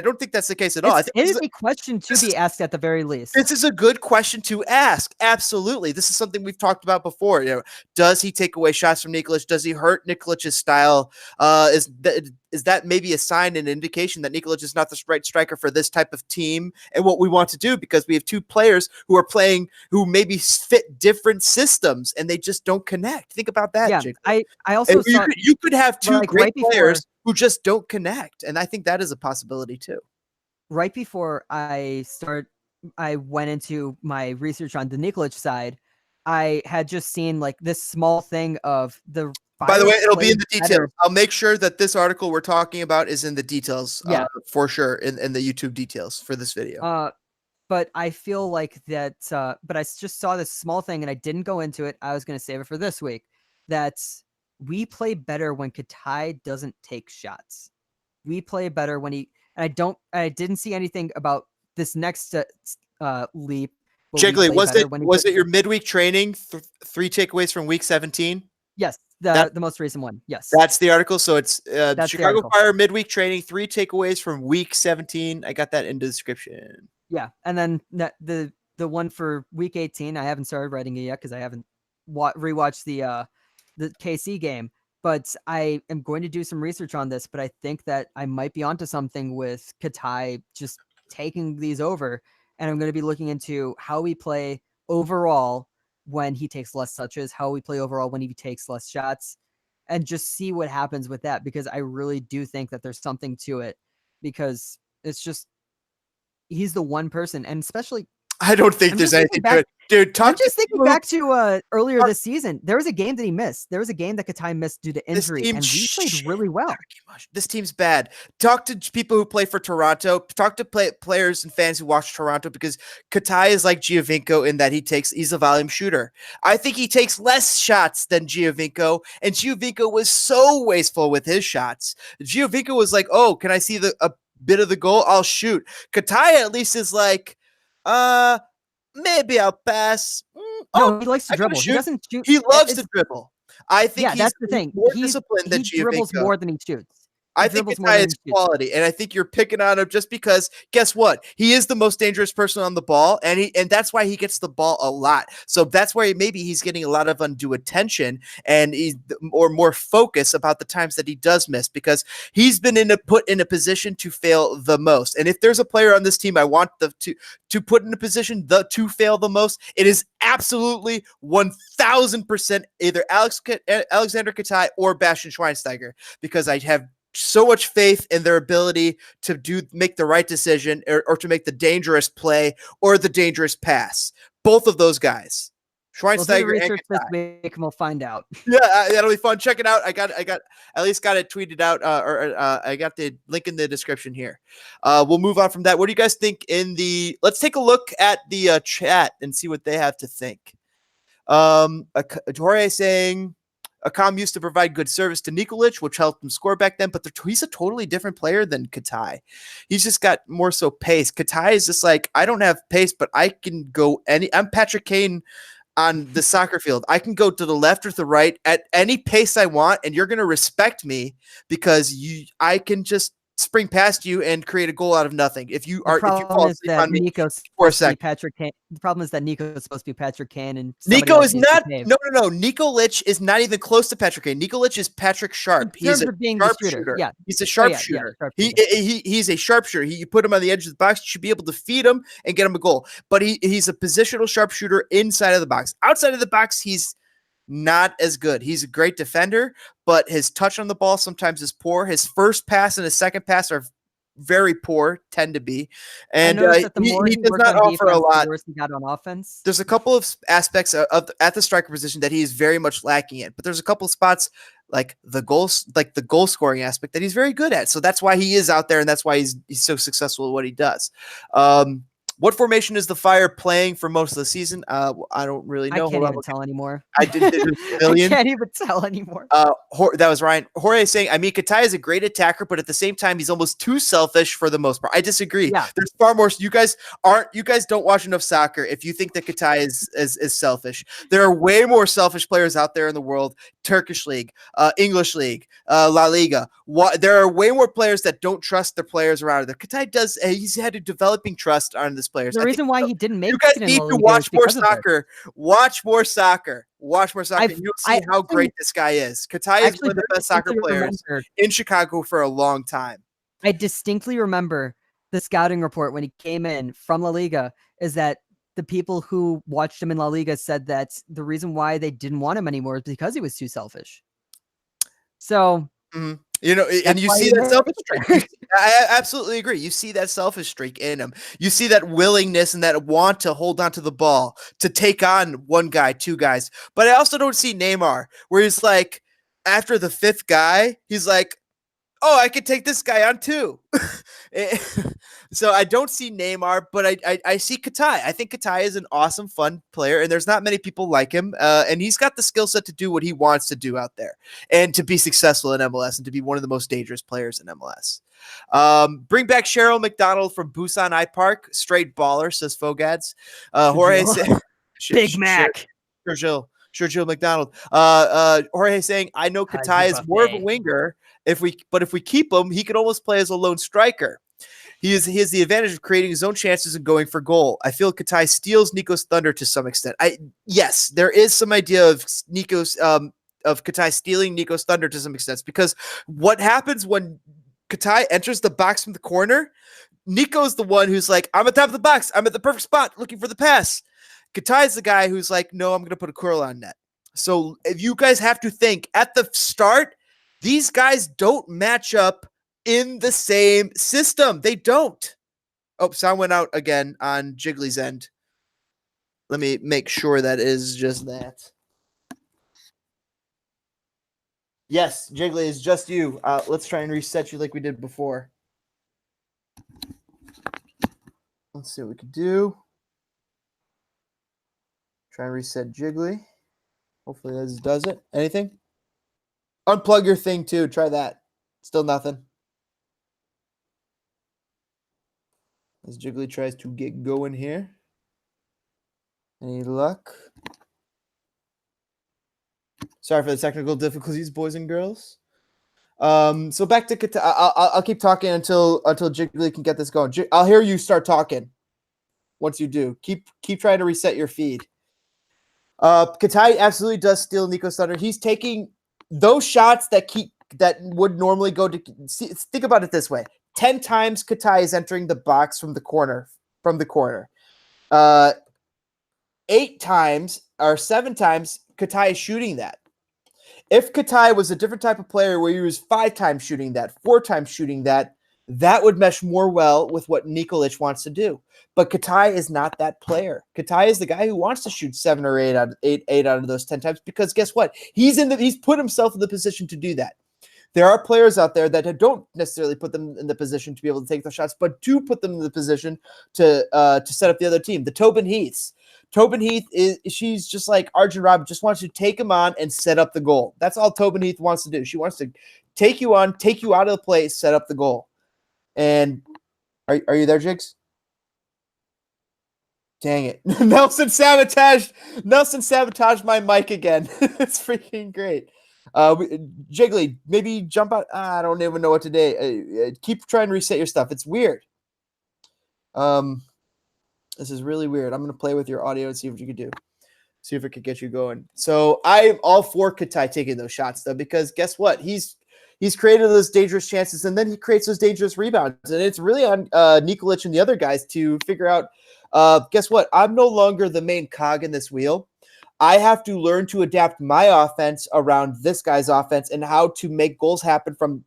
don't think that's the case at all. It is a question to be asked at the very least. This is a good question to ask. Absolutely. This is something we've talked about before. Does he take away shots from Nikolic? Does he hurt Nikolic's style? Is that maybe a sign and indication that Nikolic is not the right striker for this type of team and what we want to do? Because we have two players who are playing who maybe fit different systems and they just don't connect. Think about that. Yeah, Jiggly. I also saw you could have two great players who just don't connect. And I think that is a possibility too. Right before I went into my research on the Nikolic side, I had just seen like this small thing of the Fire. By the way, it'll be in the details. Better. I'll make sure that this article we're talking about is in the details for sure in the YouTube details for this video. But I feel like that, but I just saw this small thing and I didn't go into it. I was going to save it for this week. That we play better when Katai doesn't take shots. We play better when I didn't see anything about this next leap. Jiggly, was it your midweek training? 3 takeaways from week 17? Yes, the most recent one. Yes, that's the article. So it's Chicago Fire midweek training, 3 takeaways from week 17. I got that in the description. Yeah, and then the one for week 18, I haven't started writing it yet because I haven't rewatched the KC game. But I am going to do some research on this. But I think that I might be onto something with Katai just taking these over, and I'm going to be looking into how we play overall when he takes less touches, how we play overall when he takes less shots, and just see what happens with that, because I really do think that there's something to it, because it's just, he's the one person, and especially I don't think there's anything to it. Dude, I'm just thinking back to earlier this season. There was a game that he missed. There was a game that Katai missed due to injury, and we played really well. This team's bad. Talk to people who play for Toronto. Talk to players and fans who watch Toronto, because Katai is like Giovinco in that he's a volume shooter. I think he takes less shots than Giovinco, and Giovinco was so wasteful with his shots. Giovinco was like, oh, can I see bit of the goal, I'll shoot. Katai at least is like, maybe I'll pass. No, he likes to I gotta dribble. He shoot. doesn't shoot. He loves to dribble. I think Yeah, that's the thing. more disciplined than He dribbles Giovinco. more than he shoots. I think Katai is quality, and I think you're picking on him just because. Guess what? He is the most dangerous person on the ball, and that's why he gets the ball a lot. So that's why maybe he's getting a lot of undue attention and he's more focus about the times that he does miss because he's been put in a position to fail the most. And if there's a player on this team I want to put in a position to fail the most, it is absolutely 1,000% either Alexander Katai or Bastian Schweinsteiger because I have so much faith in their ability to make the right decision or to make the dangerous play or the dangerous pass. Both of those guys, Schweinsteiger and Katai. We'll find out. Yeah, that'll be fun. Check it out. I got at least got it tweeted out, I got the link in the description here. We'll move on from that. What do you guys think let's take a look at the chat and see what they have to think. Jorge saying, Akam used to provide good service to Nikolic, which helped him score back then, but he's a totally different player than Katai. He's just got more so pace. Katai is just like, I don't have pace, but I can go I'm Patrick Kane on the soccer field. I can go to the left or the right at any pace I want, and you're going to respect me because I can just spring past you and create a goal out of nothing. If you fall asleep on me for a second. Patrick Kane. The problem is that Nico is supposed to be Patrick Kane, and Nico is not. No. Nikolic is not even close to Patrick Kane. Nikolic is Patrick Sharp. He's a sharpshooter. Yeah, he's a sharpshooter. He's a sharpshooter. You put him on the edge of the box, you should be able to feed him and get him a goal. But he's a positional sharpshooter inside of the box. Outside of the box, he's not as good. He's a great defender, but his touch on the ball sometimes is poor. His first pass and his second pass are very poor, tend to be. And he does not offer a lot. He got on offense. There's a couple of aspects at the striker position that he is very much lacking in, but there's a couple of spots like the goal scoring aspect that he's very good at. So that's why he is out there, and that's why he's so successful at what he does. What formation is the Fire playing for most of the season? I don't really know. I can't even tell anymore. I can't even tell anymore. That was Ryan. Jorge saying, I mean, Katai is a great attacker, but at the same time, he's almost too selfish for the most part. I disagree. Yeah. There's far more. You guys don't watch enough soccer if you think that Katai is selfish. There are way more selfish players out there in the world. Turkish League, English League, La Liga. There are way more players that don't trust their players around there. Katai does. He's had a developing trust on this players. The reason why he didn't make you guys need to watch more soccer. Watch more soccer. And you'll see how great this guy is. Katai is one of the best soccer players in Chicago for a long time. I distinctly remember the scouting report when he came in from La Liga is that the people who watched him in La Liga said that the reason why they didn't want him anymore is because he was too selfish. So, and you see that selfish streak. I absolutely agree. You see that selfish streak in him. You see that willingness and that want to hold on to the ball, to take on one guy, two guys. But I also don't see Neymar, where he's like, after the fifth guy, he's like, oh, I could take this guy on too. So I don't see Neymar, but I see Katai. I think Katai is an awesome, fun player, and there's not many people like him. And he's got the skill set to do what he wants to do out there and to be successful in MLS and to be one of the most dangerous players in MLS. Bring back Cheryl McDonald from Busan I Park. Straight baller, says Fogads. Jorge said, Big Mac. Sergio McDonald. Jorge saying, I know Katai is more of a winger. If we keep him, he could almost play as a lone striker. He has the advantage of creating his own chances and going for goal. I feel Katai steals Nico's thunder to some extent. Yes, there is some idea of Katai stealing Nico's thunder to some extent, because what happens when Katai enters the box from the corner, Nico's the one who's like, I'm at the top of the box. I'm at the perfect spot looking for the pass. Katai's the guy who's like, no, I'm going to put a curl on net. So if you guys have to think at the start, these guys don't match up in the same system. They don't. Oh, sound went out again on Jiggly's end. Let me make sure that is just that. Yes, Jiggly is just you. Let's try and reset you like we did before. Let's see what we can do. Try and reset Jiggly. Hopefully this does it. Anything? Unplug your thing too. Try that. Still nothing. As Jiggly tries to get going here. Any luck? Sorry for the technical difficulties, boys and girls. So back to Katai. I'll keep talking until Jiggly can get this going. I'll hear you start talking. Once you do, keep trying to reset your feed. Katai absolutely does steal Nico's thunder. He's taking those shots that would normally go to. Think about it this way: 10 times Katai is entering the box from the corner. 8 times or 7 times Katai is shooting that. If Katai was a different type of player where he was 5 times shooting that, 4 times shooting that, that would mesh more well with what Nikolic wants to do. But Katai is not that player. Katai is the guy who wants to shoot 7 or 8 out of those 10 times because guess what? He's put himself in the position to do that. There are players out there that don't necessarily put them in the position to be able to take those shots, but do put them in the position to set up the other team. The Tobin Heaths. Tobin Heath she's just like Arjun Robb, just wants to take him on and set up the goal. That's all Tobin Heath wants to do. She wants to take you on, take you out of the play, set up the goal. And are you there, Jigs? Dang it. Nelson sabotaged my mic again. It's freaking great. Jiggly, maybe jump out. I don't even know what to do. Keep trying to reset your stuff. It's weird. This is really weird. I'm going to play with your audio and see what you can do. See if it could get you going. So I'm all for Katai taking those shots, though, because guess what? He's created those dangerous chances, and then he creates those dangerous rebounds. And it's really on Nikolic and the other guys to figure out, guess what? I'm no longer the main cog in this wheel. I have to learn to adapt my offense around this guy's offense and how to make goals happen from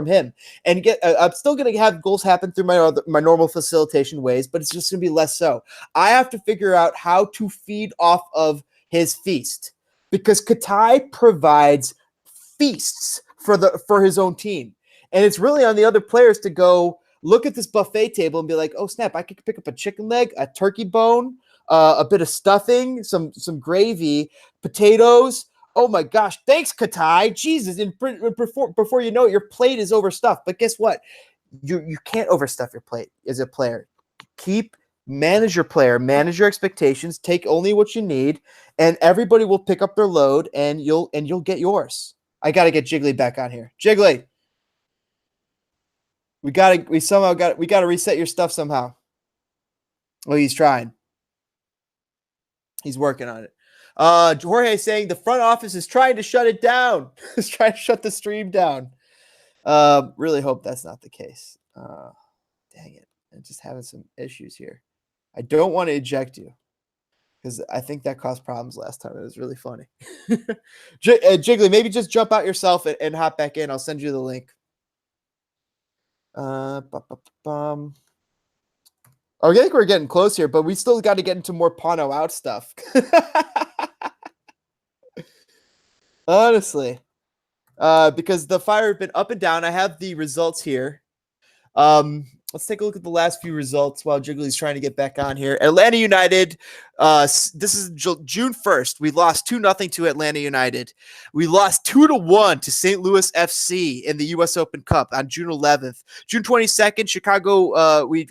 him. And I'm still going to have goals happen through my normal facilitation ways, but it's just going to be less so. I have to figure out how to feed off of his feast because Katai provides feasts for his own team. And it's really on the other players to go look at this buffet table and be like, oh, snap, I could pick up a chicken leg, a turkey bone, a bit of stuffing, some gravy, potatoes. Oh my gosh, thanks, Katai. Jesus, and before you know it, your plate is overstuffed. But guess what? You can't overstuff your plate as a player. Manage your player, manage your expectations, take only what you need, and everybody will pick up their load, and you'll get yours. I gotta get Jiggly back on here. Jiggly, we gotta reset your stuff somehow. Well, he's trying. He's working on it. Jorge is saying the front office is trying to shut it down. It's trying to shut the stream down. Really hope that's not the case. Dang it. I'm just having some issues here. I don't want to eject you because I think that caused problems last time. It was really funny. Jiggly, maybe just jump out yourself and hop back in. I'll send you the link. I think we're getting close here, but we still got to get into more Pauno out stuff. Honestly. Because the fire has been up and down. I have the results here. Let's take a look at the last few results while Jiggly's trying to get back on here. Atlanta United, this is June 1st. We lost 2-0 to Atlanta United. We lost 2-1 to St. Louis FC in the U.S. Open Cup on June 11th. June 22nd, Chicago, we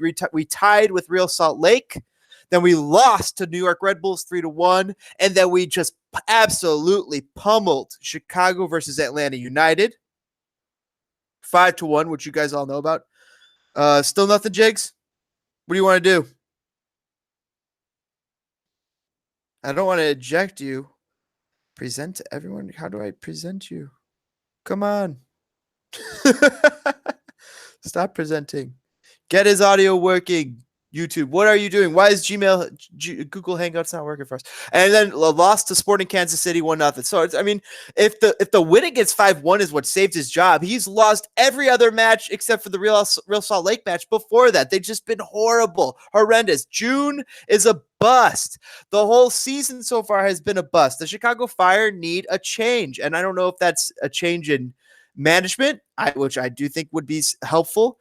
tied with Real Salt Lake. Then we lost to New York Red Bulls 3-1. And then we just absolutely pummeled Chicago versus Atlanta United 5-1, which you guys all know about. Still nothing, Jigs? What do you want to do? I don't want to eject you. Present to everyone. How do I present you? Come on. Stop presenting. Get his audio working. YouTube, what are you doing? Why is Google Hangouts not working for us? And then lost to Sporting Kansas City 1-0. So it's, I mean, if the win against 5-1 is what saved his job, he's lost every other match except for the Real Salt Lake match before that. They've just been horrible, horrendous. June is a bust. The whole season so far has been a bust. The Chicago Fire need a change, and I don't know if that's a change in management, which I do think would be helpful.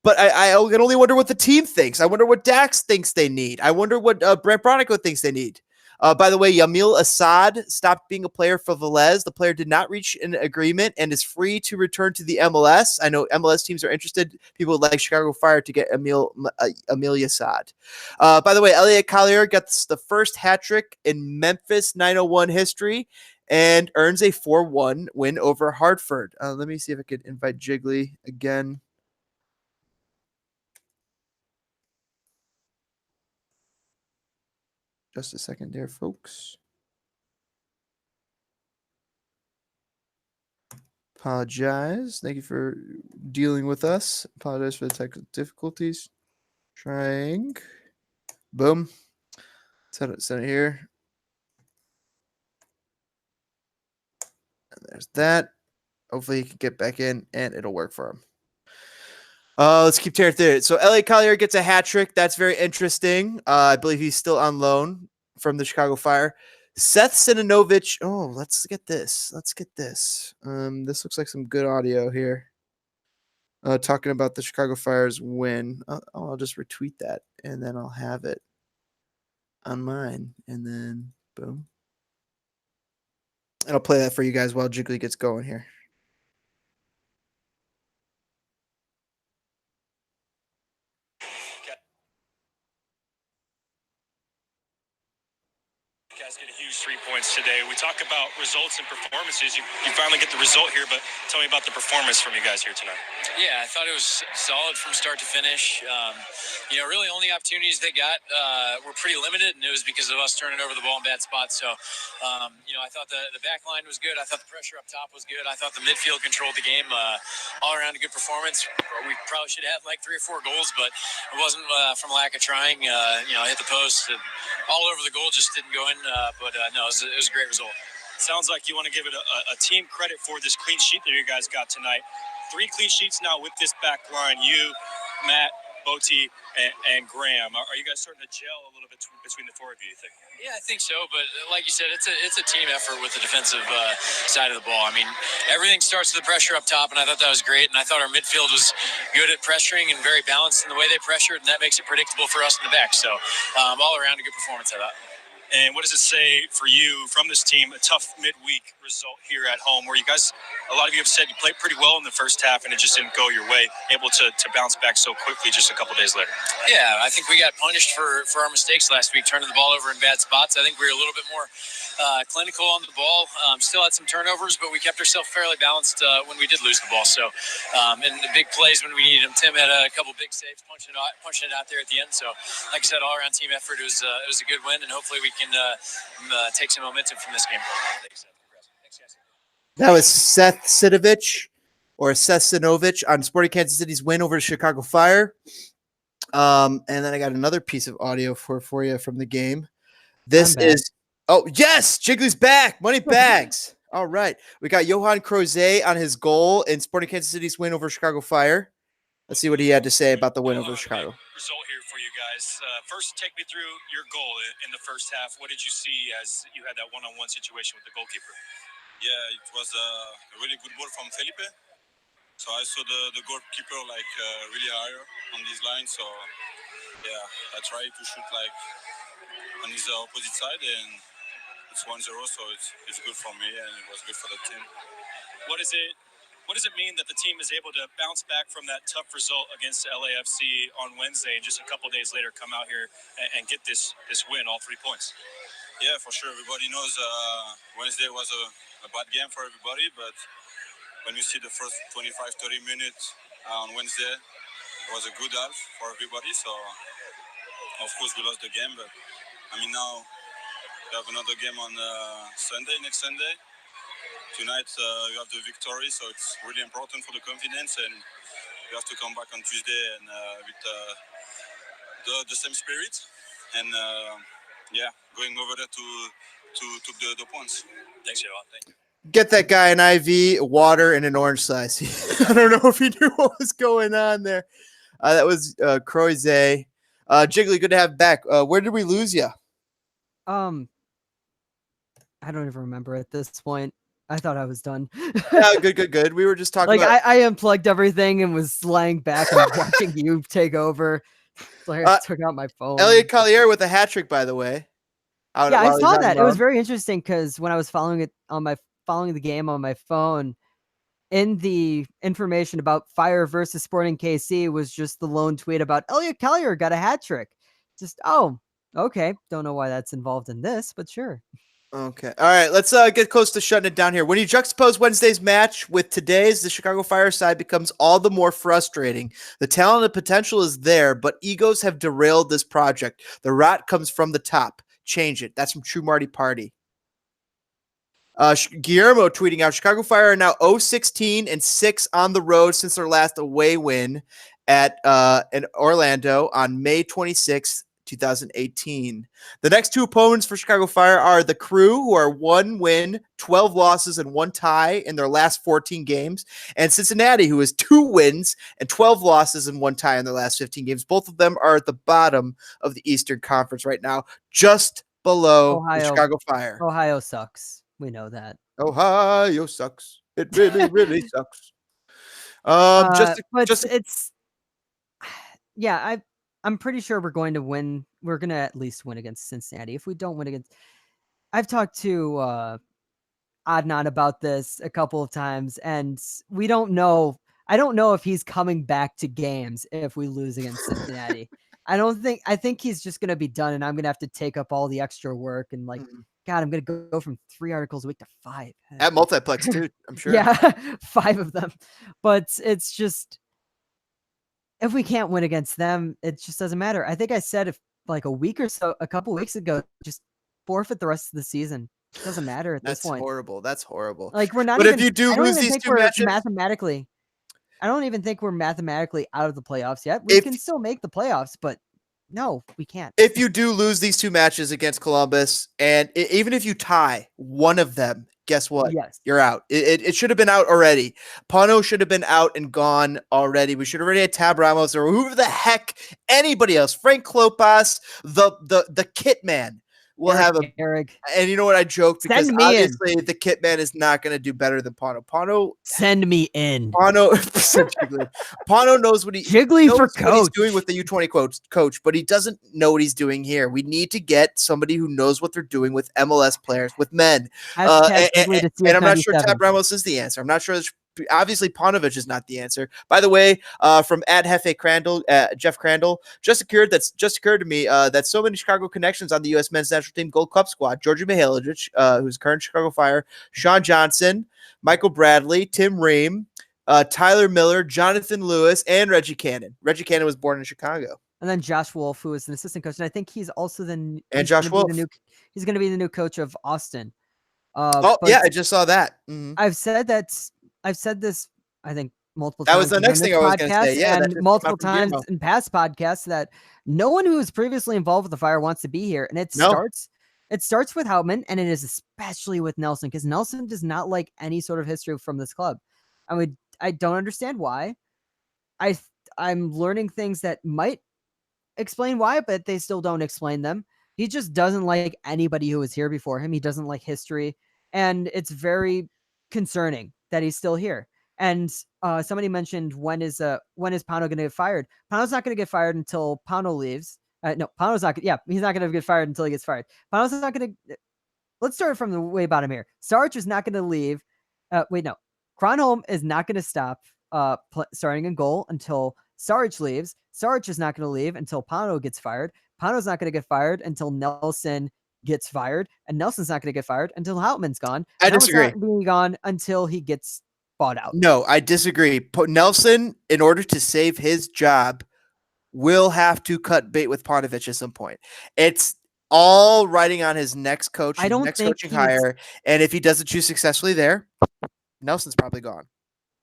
But I can only wonder what the team thinks. I wonder what Dax thinks they need. I wonder what Brent Bronico thinks they need. By the way, Yamil Assad stopped being a player for Velez. The player did not reach an agreement and is free to return to the MLS. I know MLS teams are interested. People would like Chicago Fire to get Emil Assad. By the way, Elliot Collier gets the first hat trick in Memphis 901 history and earns a 4-1 win over Hartford. Let me see if I could invite Jiggly again. Just a second there, folks. Apologize. Thank you for dealing with us. Apologize for the technical difficulties. Trying. Boom. Set it here. And there's that. Hopefully he can get back in and it'll work for him. Let's keep tearing through it. So Elliot Collier gets a hat trick. That's very interesting. I believe he's still on loan from the Chicago Fire. Seth Sinovic. Oh, let's get this. This looks like some good audio here. Talking about the Chicago Fire's win. I'll just retweet that and then I'll have it on mine. And then boom. And I'll play that for you guys while Jiggly gets going here. Get a huge 3 points today. We talk about results and performances. You finally get the result here, but tell me about the performance from you guys here tonight. Yeah, I thought it was solid from start to finish. Really only opportunities they got were pretty limited, and it was because of us turning over the ball in bad spots. So, I thought the back line was good. I thought the pressure up top was good. I thought the midfield controlled the game. All around a good performance. We probably should have had like 3 or 4 goals, but it wasn't from lack of trying. Hit the post. All over the goal, just didn't go in. No, it was a great result. Sounds like you want to give it a team credit for this clean sheet that you guys got tonight. 3 clean sheets now with this back line. You, Matt, Boti, and Graham. Are you guys starting to gel a little bit between the 4 of you think? Yeah, I think so. But like you said, it's a team effort with the defensive side of the ball. I mean, everything starts with the pressure up top, and I thought that was great. And I thought our midfield was good at pressuring and very balanced in the way they pressured, and that makes it predictable for us in the back. So all around a good performance, I thought. And what does it say for you from this team, a tough midweek result here at home where you guys, a lot of you have said you played pretty well in the first half and it just didn't go your way, able to bounce back so quickly just a couple days later? Yeah, I think we got punished for our mistakes last week, turning the ball over in bad spots. I think we were a little bit more clinical on the ball. Still had some turnovers, but we kept ourselves fairly balanced when we did lose the ball. So in the big plays when we needed them, Tim had a couple big saves, punching it out there at the end. So like I said, all-around team effort. It was a good win, and hopefully we can take some momentum from this game. Thanks, guys. That was Seth Sinovic or Seth Sinovic on Sporting Kansas City's win over the Chicago Fire. And then I got another piece of audio for you from the game. This is yes, Jiggly's back. Money bags. All right. We got Yohan Croizet on his goal in Sporting Kansas City's win over Chicago Fire. Let's see what he had to say about the win over Chicago. Result here for you guys. First, take me through your goal in the first half. What did you see as you had that one-on-one situation with the goalkeeper? Yeah, it was a really good ball from Felipe. So I saw the goalkeeper really higher on this line. So yeah, I tried to shoot on his opposite side, and it's 1-0. So it's good for me, and it was good for the team. What does it mean that the team is able to bounce back from that tough result against LAFC on Wednesday and just a couple days later come out here and get this win, all 3 points? Yeah, for sure. Everybody knows Wednesday was a bad game for everybody, but when you see the first 25-30 minutes on Wednesday, it was a good half for everybody. So, of course, we lost the game, but now we have another game on next Sunday. Tonight we have the victory, so it's really important for the confidence, and we have to come back on Tuesday and with the same spirit, and going over there to take the points. Thanks, Yohan. Thank you. Get that guy an IV, water, and an orange slice. I don't know if he knew what was going on there. That was Croizet. Jiggly, good to have back. Where did we lose you? I don't even remember at this point. I thought I was done. Yeah, good. We were just talking about... I unplugged everything and was lying back and watching you take over. So I took out my phone. Elliot Collier with a hat trick, by the way. Yeah, I saw that. It was very interesting because when I was following the game on my phone, in the information about Fire versus SportingKC was just the lone tweet about Elliot Collier got a hat trick. Just, oh, okay. Don't know why that's involved in this, but sure. Okay. All right. Let's get close to shutting it down here. When you juxtapose Wednesday's match with today's, the Chicago Fire side becomes all the more frustrating. The talent and potential is there, but egos have derailed this project. The rot comes from the top. Change it. That's from True Marty Party. Guillermo tweeting out, Chicago Fire are now 0-16-6 on the road since their last away win at in Orlando on May 26th, 2018. The next two opponents for Chicago Fire are the Crew, who are 1 win, 12 losses, and 1 tie in their last 14 games, and Cincinnati, who is 2 wins and 12 losses and 1 tie in their last 15 games. Both of them are at the bottom of the Eastern Conference right now, just below the Chicago Fire. Ohio sucks. We know that. Ohio sucks. It really, really sucks. I'm pretty sure we're going to win. We're going to at least win against Cincinnati. If we don't win against, I've talked to Adnan about this a couple of times, and we don't know. I don't know if he's coming back to games if we lose against Cincinnati. I think he's just going to be done, and I'm going to have to take up all the extra work and God, I'm going to go from 3 articles a week to 5. At Multiplex, too, I'm sure. Yeah, 5 of them. But it's just, if we can't win against them, it just doesn't matter. I think I said a couple weeks ago, just forfeit the rest of the season. It doesn't matter at this point. That's horrible. We're not. But if you do lose these 2 matches, I don't even think we're mathematically out of the playoffs yet. We can still make the playoffs, but no, we can't. If you do lose these 2 matches against Columbus, and even if you tie one of them, guess what? Yes. You're out. It should have been out already. Pauno should have been out and gone already. We should have already had Tab Ramos or whoever the heck, anybody else. Frank Klopas, the kit man. We'll have Eric. And you know what? I joked because obviously the kit man is not going to do better than Pauno. Pauno, send me in. Pauno knows what Jiggly for coach. What he's doing with the U20 coach, but he doesn't know what he's doing here. We need to get somebody who knows what they're doing with MLS players, with men. And I'm not sure Tab Ramos is the answer. I'm not sure. Obviously, Paunovic is not the answer. By the way, from @Hefe Crandall, Jeff Crandall, just occurred to me that so many Chicago connections on the U.S. men's national team Gold Cup squad: Djordje Mihailovic, who's current Chicago Fire, Sean Johnson, Michael Bradley, Tim Ream, Tyler Miller, Jonathan Lewis, and Reggie Cannon. Reggie Cannon was born in Chicago. And then Josh Wolf, who is an assistant coach, and I think he's also Josh Wolf. He's going to be the new coach of Austin. I just saw that. Mm-hmm. I've said this, I think, multiple times. That was the next thing I was going to say. Yeah, and multiple times in past podcasts that no one who is previously involved with the Fire wants to be here. And it starts with Houtman, and it is especially with Nelson, because Nelson does not like any sort of history from this club. I mean, I don't understand why. I'm learning things that might explain why, but they still don't explain them. He just doesn't like anybody who was here before him. He doesn't like history, and it's very concerning that he's still here. And somebody mentioned when is Pauno going to get fired? Pauno's not going to get fired until Pauno leaves. No, Pauno's not. Yeah, he's not going to get fired until he gets fired. Pauno's not going to. Let's start from the way bottom here. Sarge is not going to leave. Kronholm is not going to stop starting in goal until Sarge leaves. Sarge is not going to leave until Pauno gets fired. Pauno's not going to get fired until Nelson gets fired, and Nelson's not going to get fired until Houtman's gone. I disagree. Not being gone until he gets bought out. No, I disagree. Nelson, in order to save his job, will have to cut bait with Paunovic at some point. It's all riding on his next coach, next coaching hire, and if he doesn't choose successfully there, Nelson's probably gone.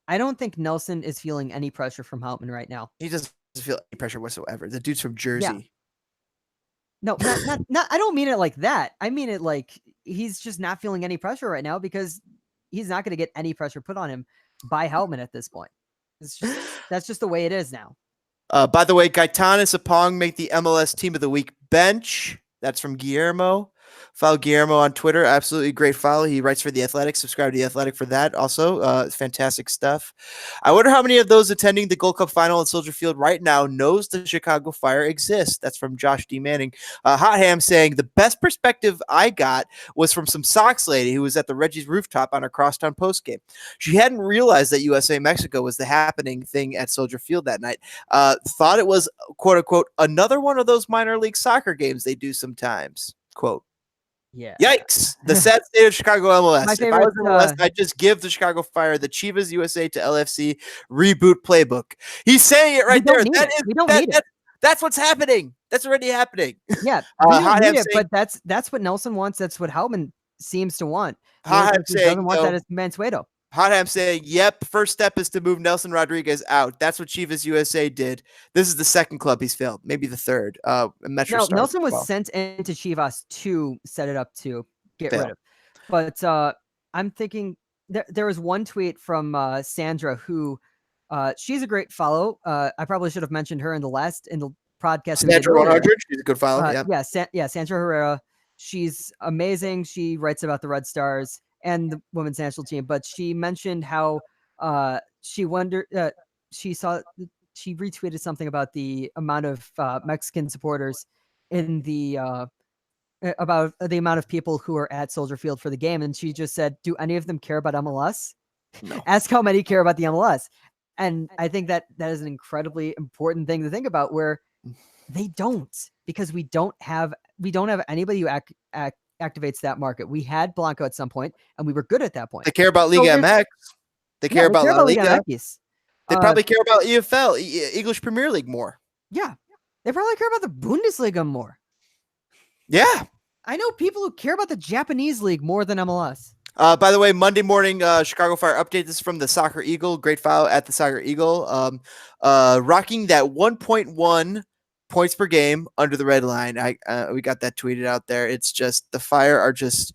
I don't think Nelson is feeling any pressure from Houtman right now. He doesn't feel any pressure whatsoever. The dude's from Jersey. Yeah. No, not. I don't mean it like that. I mean it like he's just not feeling any pressure right now because he's not going to get any pressure put on him by Houtman at this point. That's just the way it is now. By the way, Gaetan and Sapong make the MLS Team of the Week bench. That's from Guillermo. Follow Guillermo on Twitter. Absolutely great follow. He writes for The Athletic. Subscribe to The Athletic for that. Also, fantastic stuff. I wonder how many of those attending the Gold Cup final at Soldier Field right now knows the Chicago Fire exists. That's from Josh D. Manning. Hot Ham saying, the best perspective I got was from some Sox lady who was at the Reggie's rooftop on her crosstown postgame. She hadn't realized that USA-Mexico was the happening thing at Soldier Field that night. Thought it was, quote unquote, another one of those minor league soccer games they do sometimes. Quote. Yeah. Yikes. The sad state of Chicago MLS. My If I favorite, was MLS, I'd just give the Chicago Fire the Chivas USA to LFC reboot playbook. He's saying it right there. We don't need it. That's what's happening. That's already happening. Yeah, we don't need it, but that's what Nelson wants. That's what Hellman seems to want. He doesn't want that as Mansueto. Hot Ham saying, yep, first step is to move Nelson Rodriguez out. That's what Chivas USA did. This is the second club he's failed, maybe the third. Nelson was sent into Chivas to set it up to get rid of. But I'm thinking there was one tweet from Sandra who she's a great follow. I probably should have mentioned her in the podcast. Sandra 100, she's a good follow. Sandra Herrera. She's amazing. She writes about the Red Stars and the women's national team, but she mentioned how she retweeted something about the amount of Mexican supporters in the about the amount of people who are at Soldier Field for the game, and she just said, do any of them care about MLS? No. Ask how many care about the MLS. And I think that is an incredibly important thing to think about, where they don't, because we don't have anybody who activates that market. We had Blanco at some point, and we were good at that point. They care about Liga MX. They care about La Liga. They probably care about EFL, English Premier League, more. Yeah. They probably care about the Bundesliga more. Yeah. I know people who care about the Japanese league more than MLS. By the way, Monday morning, Chicago Fire update. This is from the Soccer Eagle. Great follow at the Soccer Eagle. Rocking that 1.1 points per game under the red line. We got that tweeted out there. It's just the Fire are just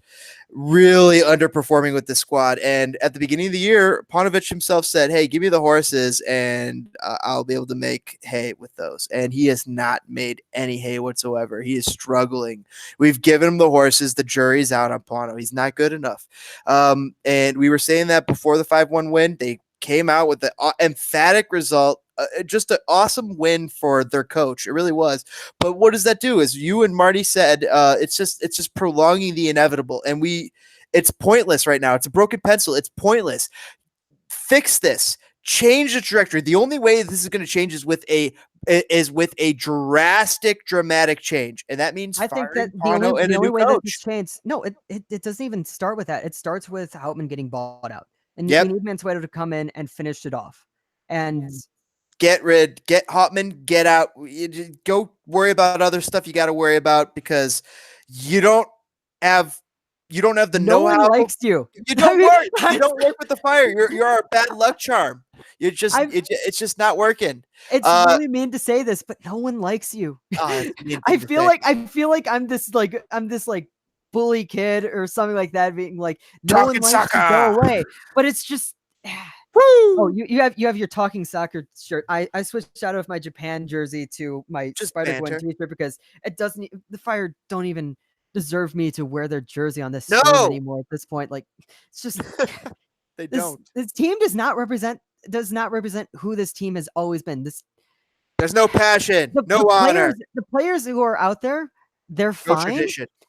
really underperforming with the squad. And at the beginning of the year, Paunovic himself said, hey, give me the horses and I'll be able to make hay with those. And he has not made any hay whatsoever. He is struggling. We've given him the horses. The jury's out on Pauno. He's not good enough. And we were saying that before the 5-1 win. They came out with the emphatic result. Just an awesome win for their coach. It really was. But what does that do? As you and Marty said, it's just prolonging the inevitable. And it's pointless right now. It's a broken pencil. It's pointless. Fix this. Change the trajectory. The only way this is going to change is with a dramatic change. And that means I think that the only way that this changes. No, it doesn't even start with that. It starts with Houtman getting bought out. And you need Mansueto to come in and finish it off. And get Houtman, get out. Go worry about other stuff you got to worry about, because you don't have the know-how. No one likes you. You don't work. You don't work with the Fire. You're a bad luck charm. It's just not working. It's really mean to say this, but no one likes you. I feel like I'm this bully kid or something like that, being like, no one likes you, go away. But it's just. Woo! Oh, you have your talking soccer shirt. I switched out of my Japan jersey to my Spider-Gwen t-shirt because the Fire don't even deserve me to wear their jersey on this stream anymore at this point. Like, it's just this team does not represent who this team has always been. There's no passion, no honor. The players who are out there, they're fine.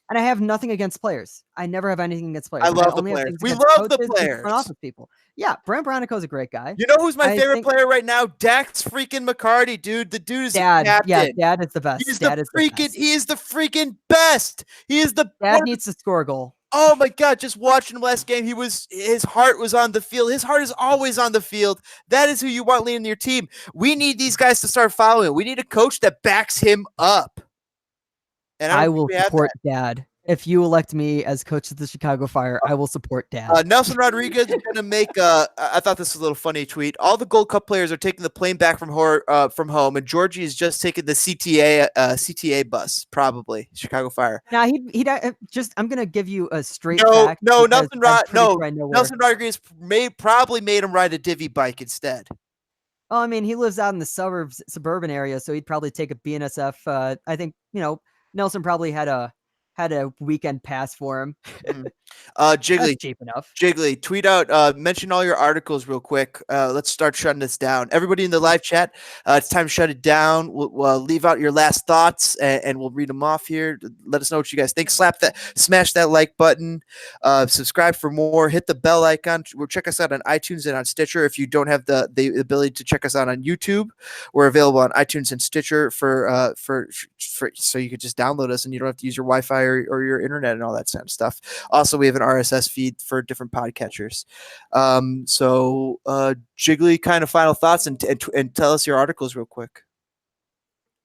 And I have nothing against players. I never have anything against players. I love the players. We love the players. Front office people. Yeah, Brent Bronico's a great guy. You know who's my favorite player right now? Dax freaking McCarty, dude. The dude is captain. Yeah, Dad is the best. He is the freaking best. He is the Dad needs to score a goal. Oh my God, just watching him last game, his heart was on the field. His heart is always on the field. That is who you want leading your team. We need these guys to start following. We need a coach that backs him up. And I will support Dad. If you elect me as coach of the Chicago Fire, I will support Dad. Nelson Rodriguez is going to make I thought this was a little funny tweet. All the Gold Cup players are taking the plane back from home, and Djordje is just taking the CTA bus, probably Chicago Fire. Now I'm going to give you a straight fact. Nelson Rodriguez probably made him ride a divvy bike instead. Well, I mean, he lives out in the suburban area, so he'd probably take a BNSF. I think, Nelson probably had a had a weekend pass for him. Jiggly, That's cheap enough. Jiggly, tweet out, mention all your articles real quick. Let's start shutting this down. Everybody in the live chat, it's time to shut it down. We'll leave out your last thoughts and we'll read them off here. Let us know what you guys think. Smash that like button, subscribe for more, hit the bell icon. Check us out on iTunes and on Stitcher. If you don't have the ability to check us out on YouTube, we're available on iTunes and Stitcher for so you could just download us and you don't have to use your Wi-Fi or your internet and all that kind of stuff. Also, we have an RSS feed for different podcatchers. So Jiggly, kind of final thoughts and tell us your articles real quick.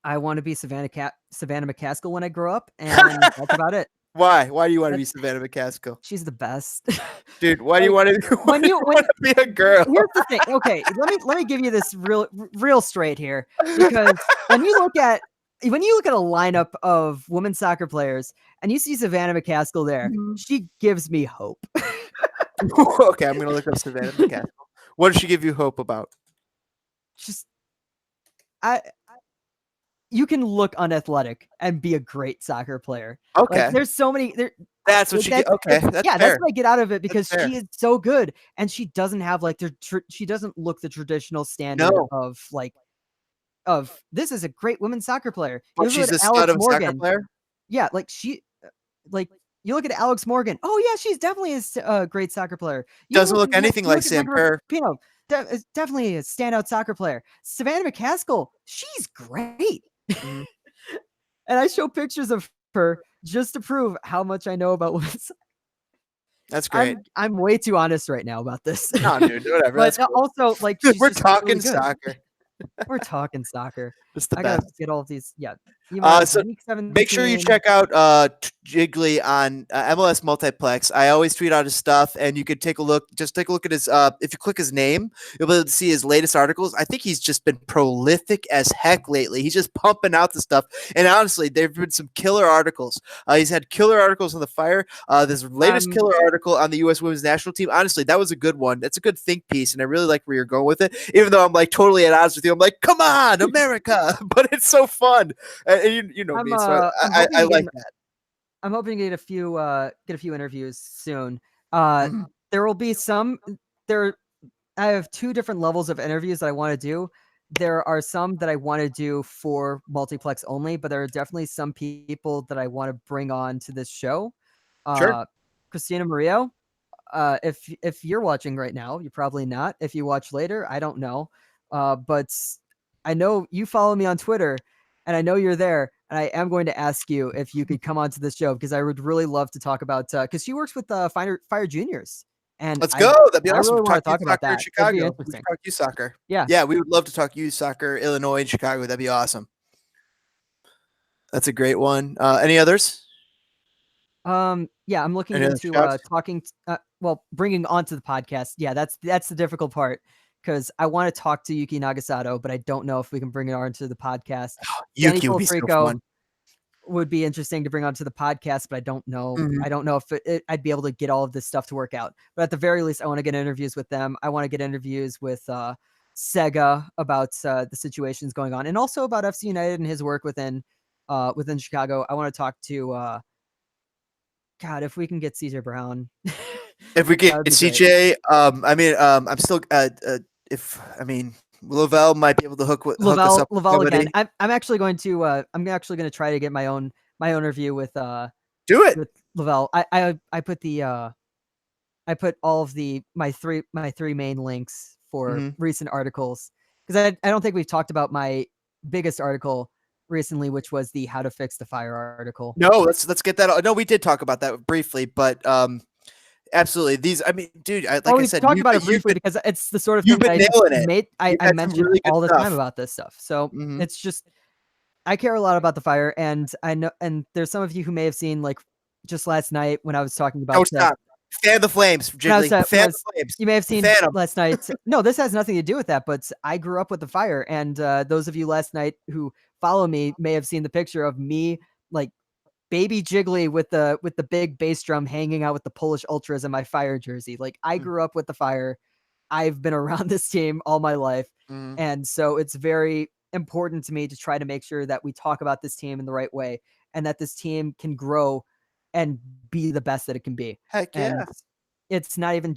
I want to be Savannah McCaskill when I grow up, and that's about it. Why do you want to be Savannah McCaskill? She's the best. Dude, why do you want to be a girl? Here's the thing. Okay, let me give you this real straight here, because when you look at a lineup of women's soccer players and you see Savannah McCaskill there, she gives me hope. Okay, I'm gonna look up Savannah McCaskill. What does she give you hope about? You can look unathletic and be a great soccer player. Okay, like, there's so many. That's what that's that's what I get out of it, because she is so good, and she doesn't have like she doesn't look the traditional standard of this is a great women's soccer player. But she's a stud of a soccer player. Yeah, you look at Alex Morgan. Oh yeah, she's definitely a great soccer player. Doesn't look anything like Sam Kerr. Pino is definitely a standout soccer player. Savannah McCaskill, she's great. Mm-hmm. And I show pictures of her just to prove how much I know about women's soccer. That's great. I'm way too honest right now about this. No, dude, whatever. But also, like, we're talking really soccer. We're talking soccer. It's the I best. gotta get all of these. Yeah. So make sure you check out Jiggly on MLS Multiplex. I always tweet out his stuff, and you could take a look. Just take a look at his. If you click his name, you'll be able to see his latest articles. I think he's just been prolific as heck lately. He's just pumping out the stuff, and honestly, there've been some killer articles. He's had killer articles on the Fire. This latest killer article on the U.S. Women's National Team. Honestly, that was a good one. That's a good think piece, and I really like where you're going with it. Even though I'm like totally at odds with you, I'm like, come on, America! But it's so fun. And you know me, so I like that. I'm hoping to get a few interviews soon. There will be some. I have two different levels of interviews that I want to do. There are some that I want to do for multiplex only, but there are definitely some people that I want to bring on to this show. Sure. Christina Murillo. If you're watching right now, you're probably not. If you watch later, I don't know. But I know you follow me on Twitter, and I know you're there, and I am going to ask you if you could come onto this show, because I would really love to talk about, because she works with Fire Juniors. And let's go. That'd be awesome. I really want to talk about that. In Chicago. We talk youth soccer. Yeah, we would love to talk youth soccer, Illinois and Chicago. That'd be awesome. That's a great one. Any others? Yeah, I'm looking into talking. Bringing onto the podcast. Yeah, that's the difficult part, because I want to talk to Yuki Nagasato, but I don't know if we can bring it onto the podcast. Yuki would be so fun. Would be interesting to bring onto the podcast, but I don't know. I don't know if I'd be able to get all of this stuff to work out. But at the very least, I want to get interviews with them. I want to get interviews with Sega about the situations going on, and also about FC United and his work within Chicago. I want to talk to God, if we can get CJ Brown. If we get CJ, I'm still Lavelle might be able to hook us up. Lavelle again. I'm actually going to try to get my own interview with with Lavelle. I put all of my three main links for recent articles, because I don't think we've talked about my biggest article recently, which was the How to Fix the Fire article. No, let's get that. No, we did talk about that briefly, but absolutely. These, I mean, dude, I said, talked about it briefly because it's the sort of thing that I mentioned really all the time about this stuff. So it's just, I care a lot about the Fire, and I know, and there's some of you who may have seen, like, just last night when I was talking about Fan the Flames, Jiggly. Fan the Flames. You may have seen last night. No, this has nothing to do with that, but I grew up with the Fire, and those of you last night who follow me may have seen the picture of me, like, baby Jiggly with the big bass drum hanging out with the Polish Ultras in my Fire jersey. Like, I grew up with the Fire. I've been around this team all my life. And so it's very important to me to try to make sure that we talk about this team in the right way, and that this team can grow and be the best that it can be. Heck yeah. And it's not even